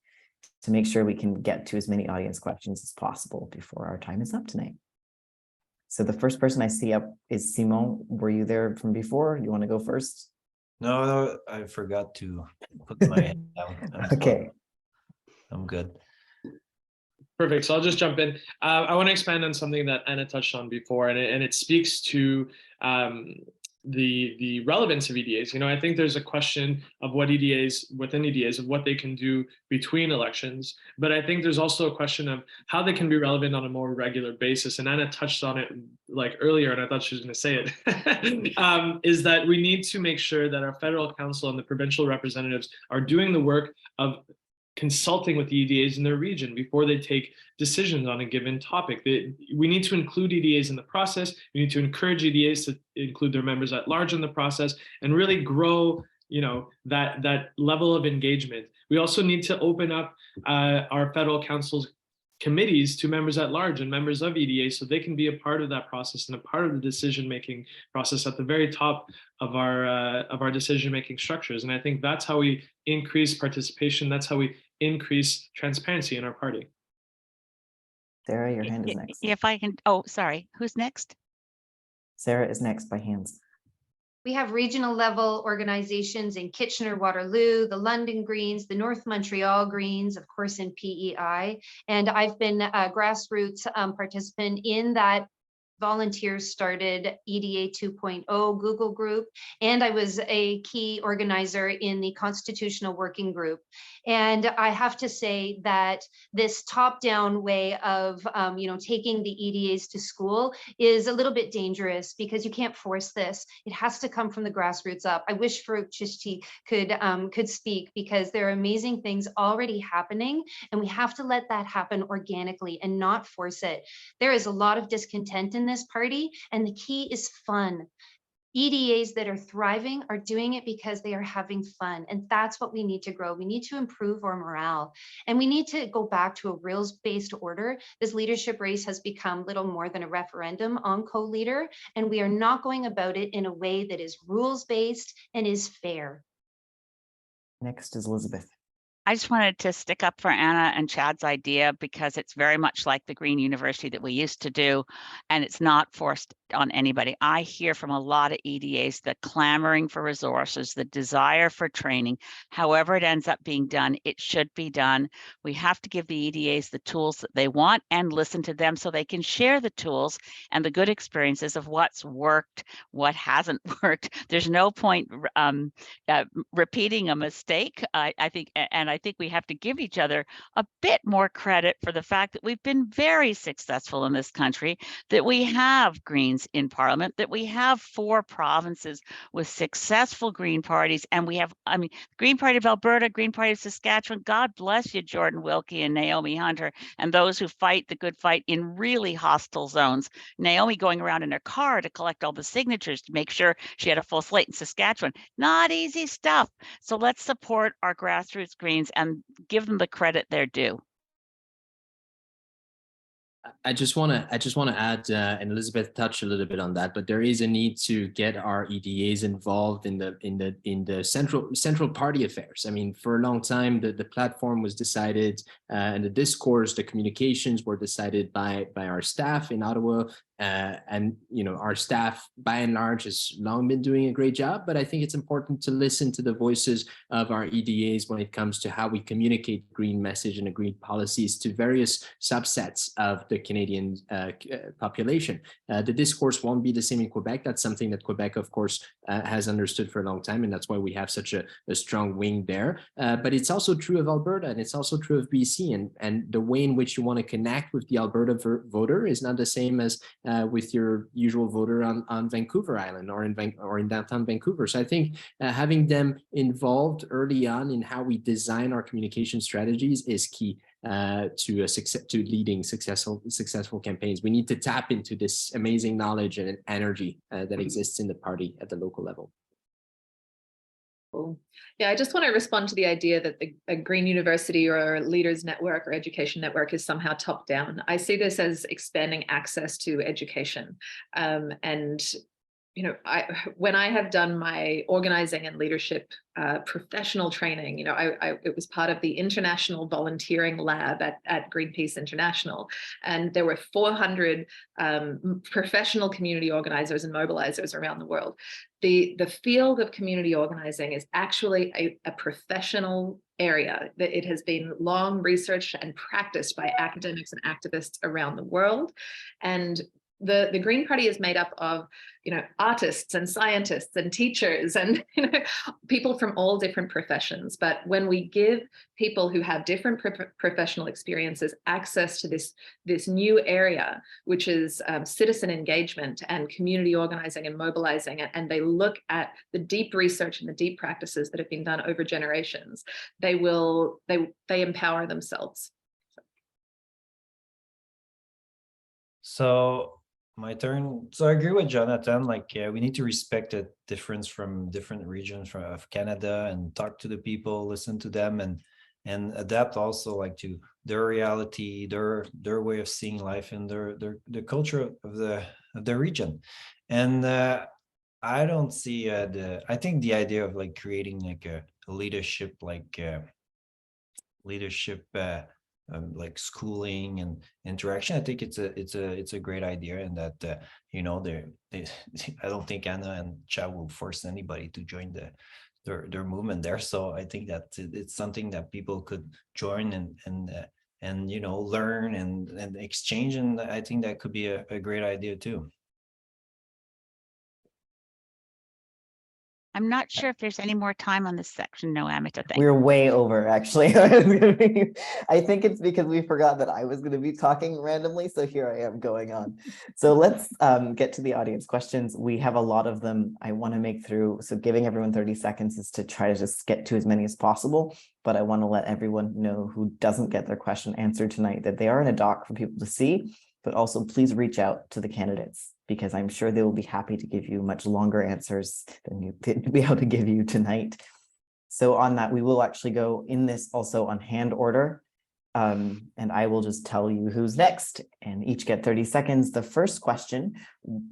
S2: to make sure we can get to as many audience questions as possible before our time is up tonight. So the first person I see up is Simon. Were you there from before? You want to go first?
S7: No, I forgot to put my hand down.
S2: Okay.
S7: I'm good.
S3: Perfect. So I'll just jump in. I want to expand on something that Anna touched on before, and it speaks to the relevance of EDAs. I think there's a question of what within EDAs, of what they can do between elections. But I think there's also a question of how they can be relevant on a more regular basis. And Anna touched on it earlier, and I thought she was going to say it, is that we need to make sure that our federal council and the provincial representatives are doing the work of consulting with the EDAs in their region before they take decisions on a given topic. We need to include EDAs in the process. We need to encourage EDAs to include their members at large in the process and really grow that level of engagement. We also need to open up our federal council's committees to members at large and members of EDA, so they can be a part of that process and a part of the decision-making process at the very top of our decision-making structures. And I think that's how we increase participation. That's how we increase transparency in our party.
S2: Sarah, your hand is next.
S5: If I can, oh, sorry, who's next?
S2: Sarah is next by hands.
S8: We have regional level organizations in Kitchener-Waterloo, the London Greens, the North Montreal Greens, of course, in PEI. And I've been a grassroots participant in that volunteers started EDA 2.0 Google group, and I was a key organizer in the Constitutional Working Group. And I have to say that this top-down way of taking the EDAs to school is a little bit dangerous, because you can't force this. It has to come from the grassroots up. I wish Farouk Chishti could speak, because there are amazing things already happening, and we have to let that happen organically and not force it. There is a lot of discontent in this party, and the key is fun. EDAs that are thriving are doing it because they are having fun, and that's what we need to grow. We need to improve our morale, and we need to go back to a rules-based order. This leadership race has become little more than a referendum on co-leader, and we are not going about it in a way that is rules-based and is fair.
S2: Next is Elizabeth.
S5: I just wanted to stick up for Anna and Chad's idea, because it's very much like the Green University that we used to do, and it's not forced on anybody. I hear from a lot of EDAs the clamoring for resources, the desire for training. However it ends up being done, it should be done. We have to give the EDAs the tools that they want and listen to them, so they can share the tools and the good experiences of what's worked, what hasn't worked. There's no point repeating a mistake. I think we have to give each other a bit more credit for the fact that we've been very successful in this country, that we have Greens in Parliament, that we have 4 provinces with successful Green parties, and we have, Green Party of Alberta, Green Party of Saskatchewan. God bless you, Jordan Wilkie and Naomi Hunter, and those who fight the good fight in really hostile zones. Naomi going around in her car to collect all the signatures to make sure she had a full slate in Saskatchewan. Not easy stuff. So let's support our grassroots Greens and give them the credit they're due.
S4: I just want to add, and Elizabeth touched a little bit on that, but there is a need to get our EDAs involved in the central party affairs. I mean, for a long time, the platform was decided, and the discourse, the communications were decided by our staff in Ottawa. And our staff by and large has long been doing a great job, but I think it's important to listen to the voices of our EDAs when it comes to how we communicate green message and green policies to various subsets of the Canadian population. The discourse won't be the same in Quebec. That's something that Quebec, of course, has understood for a long time, and that's why we have such a strong wing there. But it's also true of Alberta, and it's also true of BC, and the way in which you want to connect with the Alberta voter is not the same as with your usual voter on Vancouver Island or in downtown Vancouver. So I think having them involved early on in how we design our communication strategies is key to leading successful campaigns. We need to tap into this amazing knowledge and energy that exists in the party at the local level.
S6: Cool. Yeah, I just want to respond to the idea that a Green University or a Leaders Network or Education Network is somehow top down. I see this as expanding access to education. And when I have done my organizing and leadership professional training, it was part of the International Volunteering Lab at Greenpeace International. And there were 400 professional community organizers and mobilizers around the world. The field of community organizing is actually a professional area that it has been long researched and practiced by academics and activists around the world. And the Green Party is made up of, artists and scientists and teachers and, people from all different professions. But when we give people who have different professional experiences access to this new area, which is citizen engagement and community organizing and mobilizing, and they look at the deep research and the deep practices that have been done over generations, they empower themselves.
S7: So My turn. So I agree with Jonathan. Like, we need to respect the difference from different regions of Canada and talk to the people, listen to them, and adapt also like to their reality, their way of seeing life, and the culture of the region. And I don't see I think the idea of like creating like a leadership like schooling and interaction. I think it's a great idea, and that they I don't think Anna and Chad will force anybody to join their movement there. So I think that it's something that people could join and learn and exchange, and I think that could be a great idea too.
S5: I'm not sure if there's any more time on this section. No, Amita, thank
S2: We're way over, actually. I think it's because we forgot that I was going to be talking randomly, so here I am going on. So let's get to the audience questions. We have a lot of them I want to make through, so giving everyone 30 seconds is to try to just get to as many as possible, but I want to let everyone know who doesn't get their question answered tonight that they are in a doc for people to see, but also please reach out to the candidates, because I'm sure they will be happy to give you much longer answers than you did be able to give you tonight. So on that, we will actually go in this also on hand order. And I will just tell you who's next, and each get 30 seconds. The first question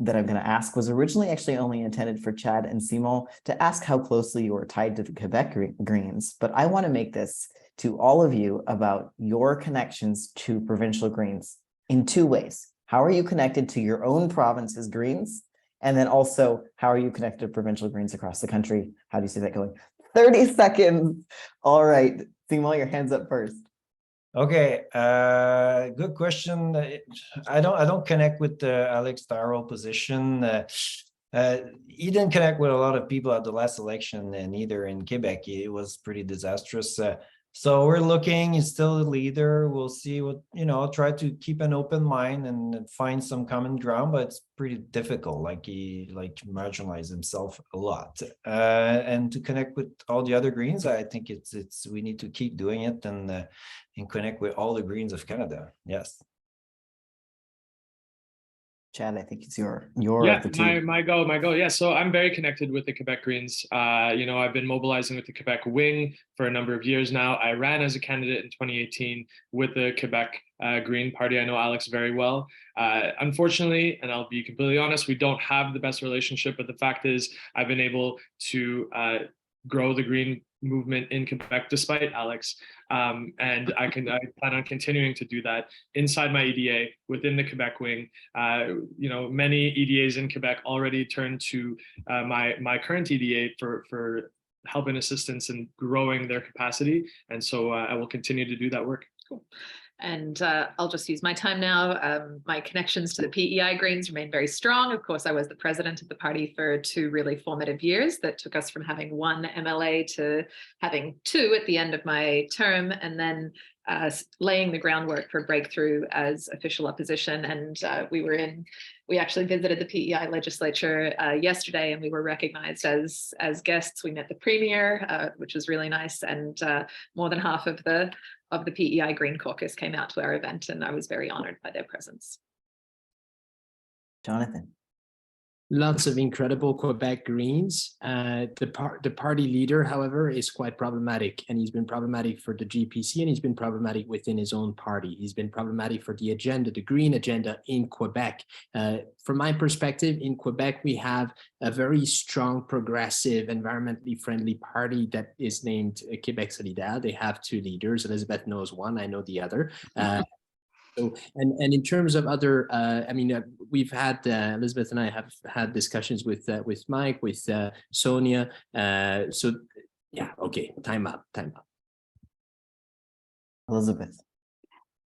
S2: that I'm going to ask was originally actually only intended for Chad and Simon to ask how closely you are tied to the Quebec Greens. But I want to make this to all of you about your connections to provincial Greens in two ways. How are you connected to your own province's Greens? And then also, how are you connected to provincial Greens across the country? How do you see that going? 30 seconds. All right, Simon, your hands up first.
S7: Okay, good question. I don't connect with the Alex Tyrrell position. He didn't connect with a lot of people at the last election, and either in Quebec. It was pretty disastrous. So we're looking, he's still a leader. We'll see what, I'll try to keep an open mind and find some common ground, but it's pretty difficult. Like he marginalized himself a lot. And to connect with all the other Greens, I think we need to keep doing it and connect with all the Greens of Canada. Yes.
S2: Chad, I think it's your
S3: Yeah,
S2: the two.
S3: my go. Yeah, so I'm very connected with the Quebec Greens. I've been mobilizing with the Quebec wing for a number of years now. I ran as a candidate in 2018 with the Quebec Green Party. I know Alex very well. Unfortunately, and I'll be completely honest, we don't have the best relationship, but the fact is I've been able to grow the Green movement in Quebec despite Alex. And I plan on continuing to do that inside my EDA within the Quebec wing. Many EDAs in Quebec already turn to my current EDA for help and assistance in growing their capacity. And so I will continue to do that work.
S6: Cool. And I'll just use my time now. My connections to the PEI Greens remain very strong. Of course, I was the president of the party for 2 really formative years that took us from having 1 MLA to having 2 at the end of my term, and then laying the groundwork for breakthrough as official opposition. And we actually visited the PEI legislature yesterday, and we were recognized as guests. We met the premier, which was really nice, and more than half of the PEI Green Caucus came out to our event, and I was very honored by their presence.
S2: Jonathan.
S4: Lots of incredible Quebec Greens. The party leader, however, is quite problematic, and he's been problematic for the GPC, and he's been problematic within his own party. He's been problematic for the agenda, the Green agenda in Quebec. From my perspective, in Quebec, we have a very strong, progressive, environmentally friendly party that is named Québec solidaire. They have 2 leaders. Elizabeth knows one, I know the other. So, and in terms of other, we've had Elizabeth and I have had discussions with Mike, with Sonia. So yeah, okay, time up.
S2: Elizabeth.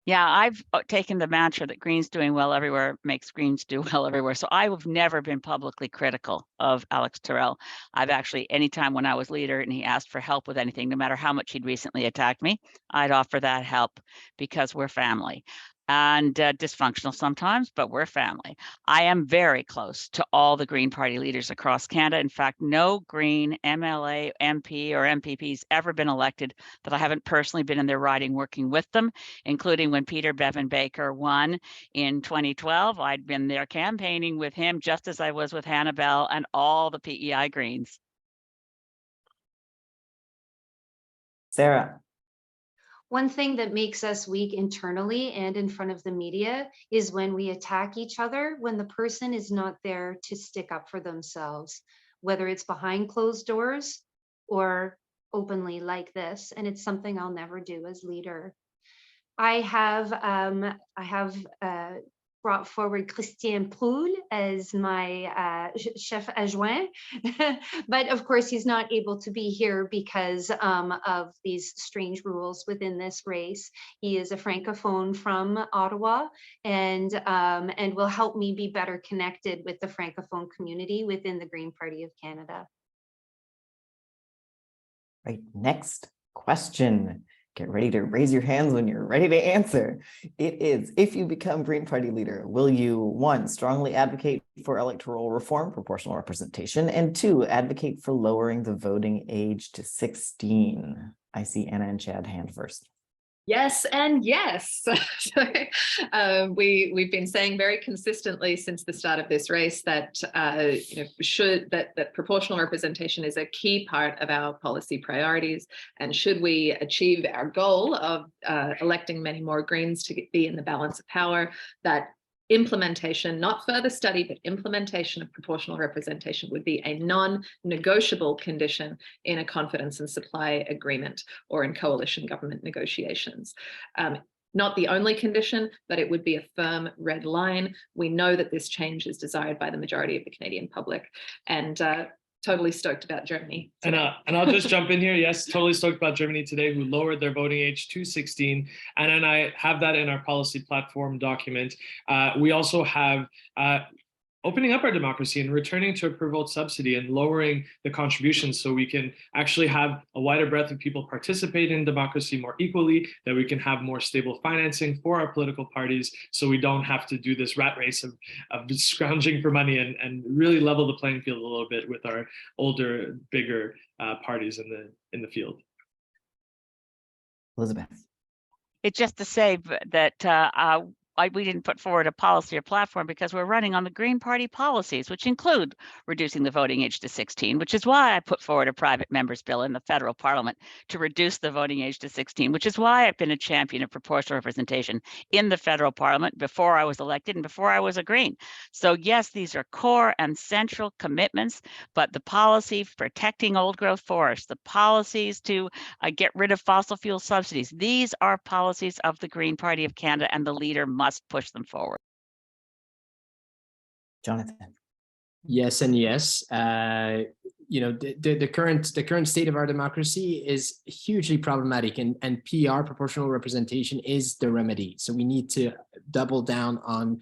S5: Yeah, I've taken the mantra that Greens doing well everywhere makes Greens do well everywhere. So I have never been publicly critical of Alex Tyrrell. I've actually, anytime when I was leader and he asked for help with anything, no matter how much he'd recently attacked me, I'd offer that help because we're family. and dysfunctional sometimes, but we're family. I am very close to all the Green Party leaders across Canada. In fact, no Green MLA, MP, or MPP's ever been elected that I haven't personally been in their riding working with them, including when Peter Bevan Baker won in 2012. I'd been there campaigning with him just as I was with Hannibal and all the PEI Greens.
S2: Sarah.
S8: One thing that makes us weak internally and in front of the media is when we attack each other, when the person is not there to stick up for themselves, whether it's behind closed doors or openly like this. And it's something I'll never do as leader. I have brought forward Christian Proul as my chef adjoint, but of course he's not able to be here because of these strange rules within this race. He is a francophone from Ottawa and will help me be better connected with the francophone community within the Green Party of Canada.
S2: Right, next question. Get ready to raise your hands when you're ready to answer. It is, if you become Green Party leader, will you, 1, strongly advocate for electoral reform, proportional representation, and 2, advocate for lowering the voting age to 16? I see Anna and Chad hand first.
S6: Yes and yes. We've been saying very consistently since the start of this race that that proportional representation is a key part of our policy priorities, and should we achieve our goal of electing many more Greens to be in the balance of power, that implementation, not further study, but implementation of proportional representation would be a non-negotiable condition in a confidence and supply agreement or in coalition government negotiations. Not the only condition, but it would be a firm red line. We know that this change is desired by the majority of the Canadian public, and totally stoked about Germany today.
S3: And I'll just jump in here. Yes, totally stoked about Germany today, who lowered their voting age to 16. And then I have that in our policy platform document. We also have opening up our democracy and returning to a per vote subsidy and lowering the contributions so we can actually have a wider breadth of people participate in democracy more equally, that we can have more stable financing for our political parties so we don't have to do this rat race of scrounging for money, and really level the playing field a little bit with our older, bigger parties in the field.
S2: Elizabeth.
S5: It's just to say that we didn't put forward a policy or platform because we're running on the Green Party policies, which include reducing the voting age to 16, which is why I put forward a private member's bill in the federal parliament to reduce the voting age to 16, which is why I've been a champion of proportional representation in the federal parliament before I was elected and before I was a Green. So yes, these are core and central commitments, but the policy for protecting old growth forests, the policies to get rid of fossil fuel subsidies, these are policies of the Green Party of Canada, and the leader must push them forward.
S2: Jonathan.
S4: Yes and yes. The current state of our democracy is hugely problematic, and PR, proportional representation, is the remedy. So we need to double down on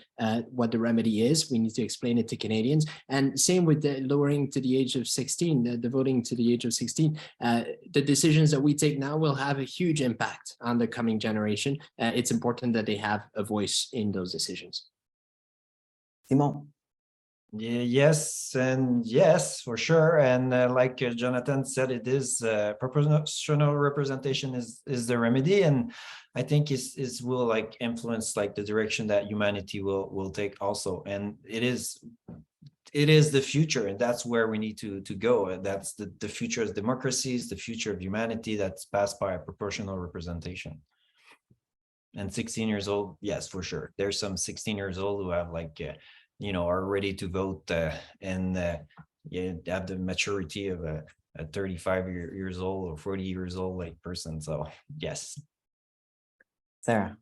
S4: what the remedy is. We need to explain it to Canadians, and same with the lowering to the age of 16, the voting to the age of 16. The decisions that we take now will have a huge impact on the coming generation. It's important that they have a voice in those decisions.
S2: Simon.
S7: Yeah, yes and yes, for sure. And like Jonathan said, it is proportional representation is the remedy, and I think it will like influence like the direction that humanity will take also. And it is the future, and that's where we need to go. And that's the future of democracies, the future of humanity that's passed by a proportional representation. And 16 years old, yes, for sure. There's some 16 years old who have like are ready to vote and have the maturity of a 35 years old or 40 years old like person. So yes.
S2: Sarah.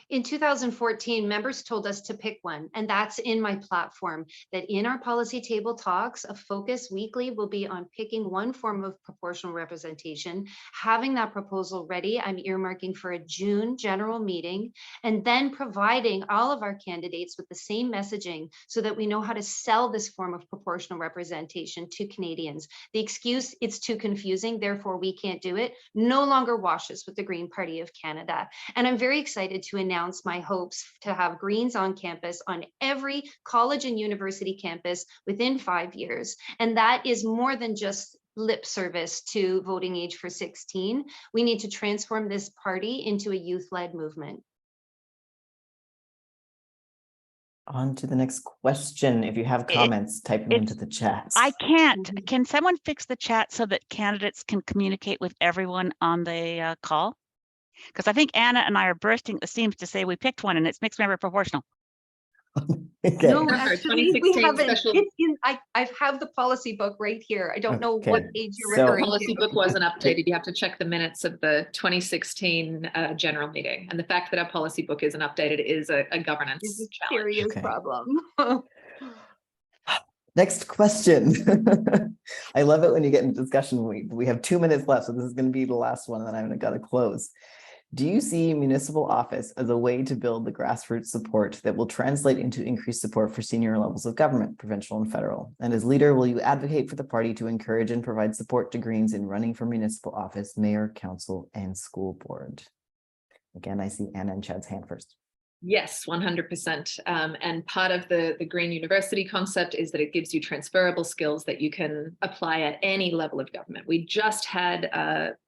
S8: In 2014, members told us to pick one, and that's in my platform, that in our policy table talks, a focus weekly will be on picking one form of proportional representation, having that proposal ready. I'm earmarking for a June general meeting, and then providing all of our candidates with the same messaging so that we know how to sell this form of proportional representation to Canadians. The excuse, it's too confusing, therefore we can't do it, no longer washes with the Green Party of Canada. And I'm very excited to announce announce my hopes to have Greens on campus on every college and university campus within 5 years. And that is more than just lip service to voting age for 16. We need to transform this party into a youth-led movement.
S2: On to the next question. If you have comments, type them into the chat.
S5: I can't. Can someone fix the chat so that candidates can communicate with everyone on the call? Because I think Anna and I are bursting at the seams to say we picked one and it's mixed member proportional.
S2: Okay.
S8: No,
S6: Remember,
S8: actually, we
S6: 2016
S8: haven't.
S6: special-
S8: I have the policy book right here. I don't know
S2: Okay,
S8: what page you're
S2: so-
S6: The
S8: referring
S6: policy
S8: to.
S6: book wasn't updated. You have to check the minutes of the 2016 general meeting. And the fact that our policy book isn't updated is a governance
S8: It's a
S6: challenge.
S8: serious
S2: Okay.
S8: problem.
S2: Next question. I love it when you get into discussion. We have 2 minutes left, so this is going to be the last one, and then I'm going to close. Do you see municipal office as a way to build the grassroots support that will translate into increased support for senior levels of government, provincial and federal? And as leader, will you advocate for the party to encourage and provide support to Greens in running for municipal office, mayor, council, and school board? Again, I see Anna and Chad's hand first.
S6: Yes, 100%. And part of the Green University concept is that it gives you transferable skills that you can apply at any level of government. We just had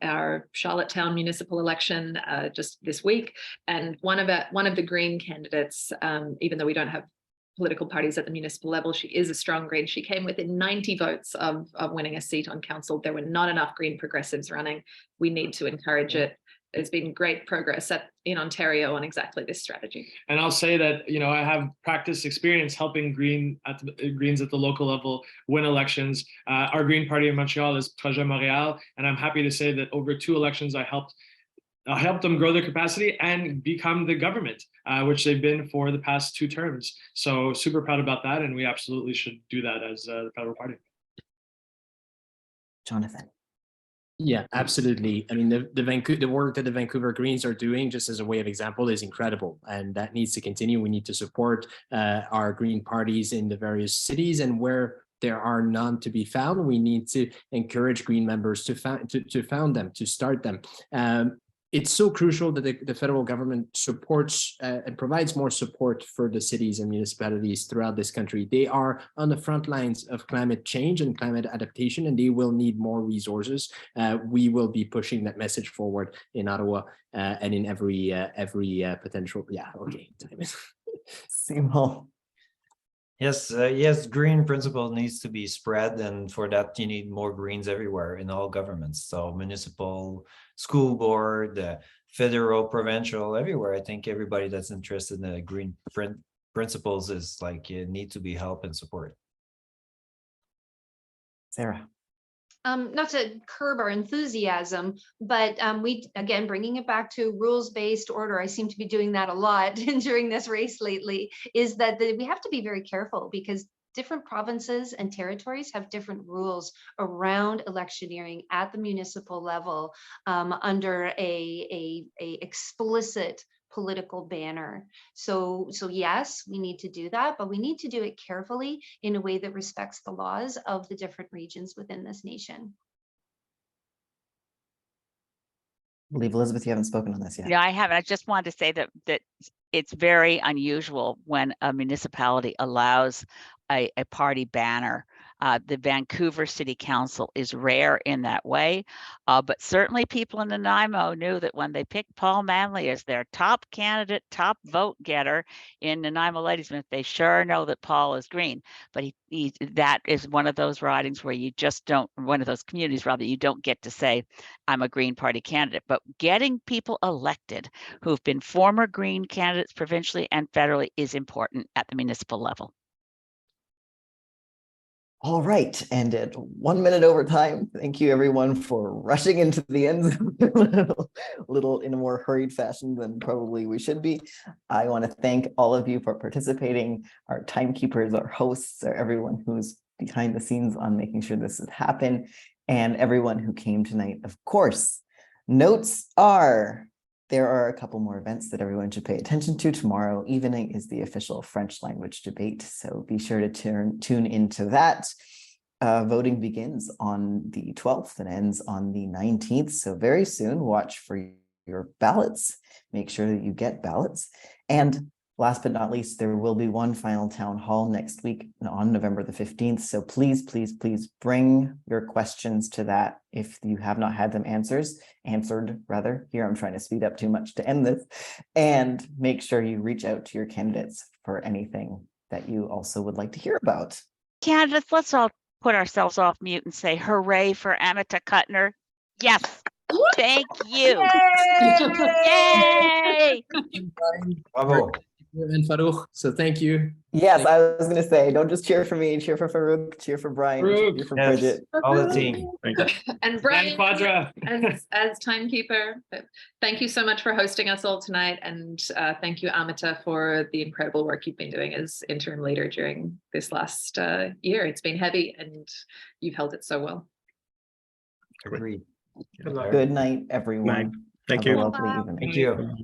S6: our Charlottetown municipal election just this week, and one of the Green candidates, even though we don't have political parties at the municipal level, she is a strong Green. She came within 90 votes of winning a seat on council. There were not enough Green progressives running. We need to encourage it. There's been great progress in Ontario on exactly this strategy.
S3: And I'll say that, you know, I have practice experience helping Greens at the local level win elections. Our Green Party in Montreal is Projet Montréal, and I'm happy to say that over 2 elections, I helped them grow their capacity and become the government, which they've been for the past 2 terms. So super proud about that, and we absolutely should do that as the federal party.
S2: Jonathan.
S4: Yeah, absolutely. I mean, the work that the Vancouver Greens are doing, just as a way of example, is incredible, and that needs to continue. We need to support our Green parties in the various cities, and where there are none to be found, we need to encourage Green members to found them, to start them. It's so crucial that the federal government supports and provides more support for the cities and municipalities throughout this country. They are on the front lines of climate change and climate adaptation, and they will need more resources. We will be pushing that message forward in Ottawa and in every potential. Yeah, okay.
S2: Simon.
S7: Yes, green principle needs to be spread, and for that you need more Greens everywhere in all governments. So municipal, school board, federal, provincial, everywhere. I think everybody that's interested in the green principles is like, you need to be helped and support.
S2: Sarah.
S8: Not to curb our enthusiasm, but we, again, bringing it back to rules-based order, I seem to be doing that a lot during this race lately, is that we have to be very careful, because different provinces and territories have different rules around electioneering at the municipal level under a explicit political banner. So yes, we need to do that, but we need to do it carefully in a way that respects the laws of the different regions within this nation.
S2: I believe, Elizabeth, you haven't spoken on this yet.
S5: Yeah, I haven't. I just wanted to say that it's very unusual when a municipality allows a party banner. The Vancouver City Council is rare in that way, but certainly people in Nanaimo knew that when they picked Paul Manley as their top candidate, top vote getter in Nanaimo Ladysmith, they sure know that Paul is Green. But that is one of those ridings where you just don't, one of those communities rather, you don't get to say, I'm a Green Party candidate. But getting people elected who've been former Green candidates provincially and federally is important at the municipal level.
S2: All right, and at 1 minute over time, thank you everyone for rushing into the end zone a little in a more hurried fashion than probably we should be. I want to thank all of you for participating, our timekeepers, our hosts, or everyone who's behind the scenes on making sure this would happen, and everyone who came tonight. Of course, notes are, there are a couple more events that everyone should pay attention to. Tomorrow evening is the official French language debate, so be sure to tune into that. Voting begins on the 12th and ends on the 19th, so very soon. Watch for your ballots. Make sure that you get ballots. And last but not least, there will be one final town hall next week on November the 15th. So please, please, please bring your questions to that if you have not had them answered, Here, I'm trying to speed up too much to end this. And make sure you reach out to your candidates for anything that you also would like to hear about.
S5: Candidates, let's all put ourselves off mute and say hooray for Amita Kuttner. Yes. Thank you. Yay!
S7: Bravo.
S4: And Farouk, so thank you.
S2: Yes, I was going to say, don't just cheer for me, cheer for Farouk, cheer for Brian,
S4: Farouk.
S2: cheer for
S7: Yes,
S2: Bridget.
S7: all the team.
S1: Thank you.
S6: And Brian,
S3: Quadra.
S6: as timekeeper, thank you so much for hosting us all tonight. And thank you, Amita, for the incredible work you've been doing as interim leader during this last year. It's been heavy and you've held it so well.
S7: Agreed.
S2: Good night, everyone.
S1: Night. Thank
S2: Have a
S1: you.
S2: lovely evening.
S7: Thank you.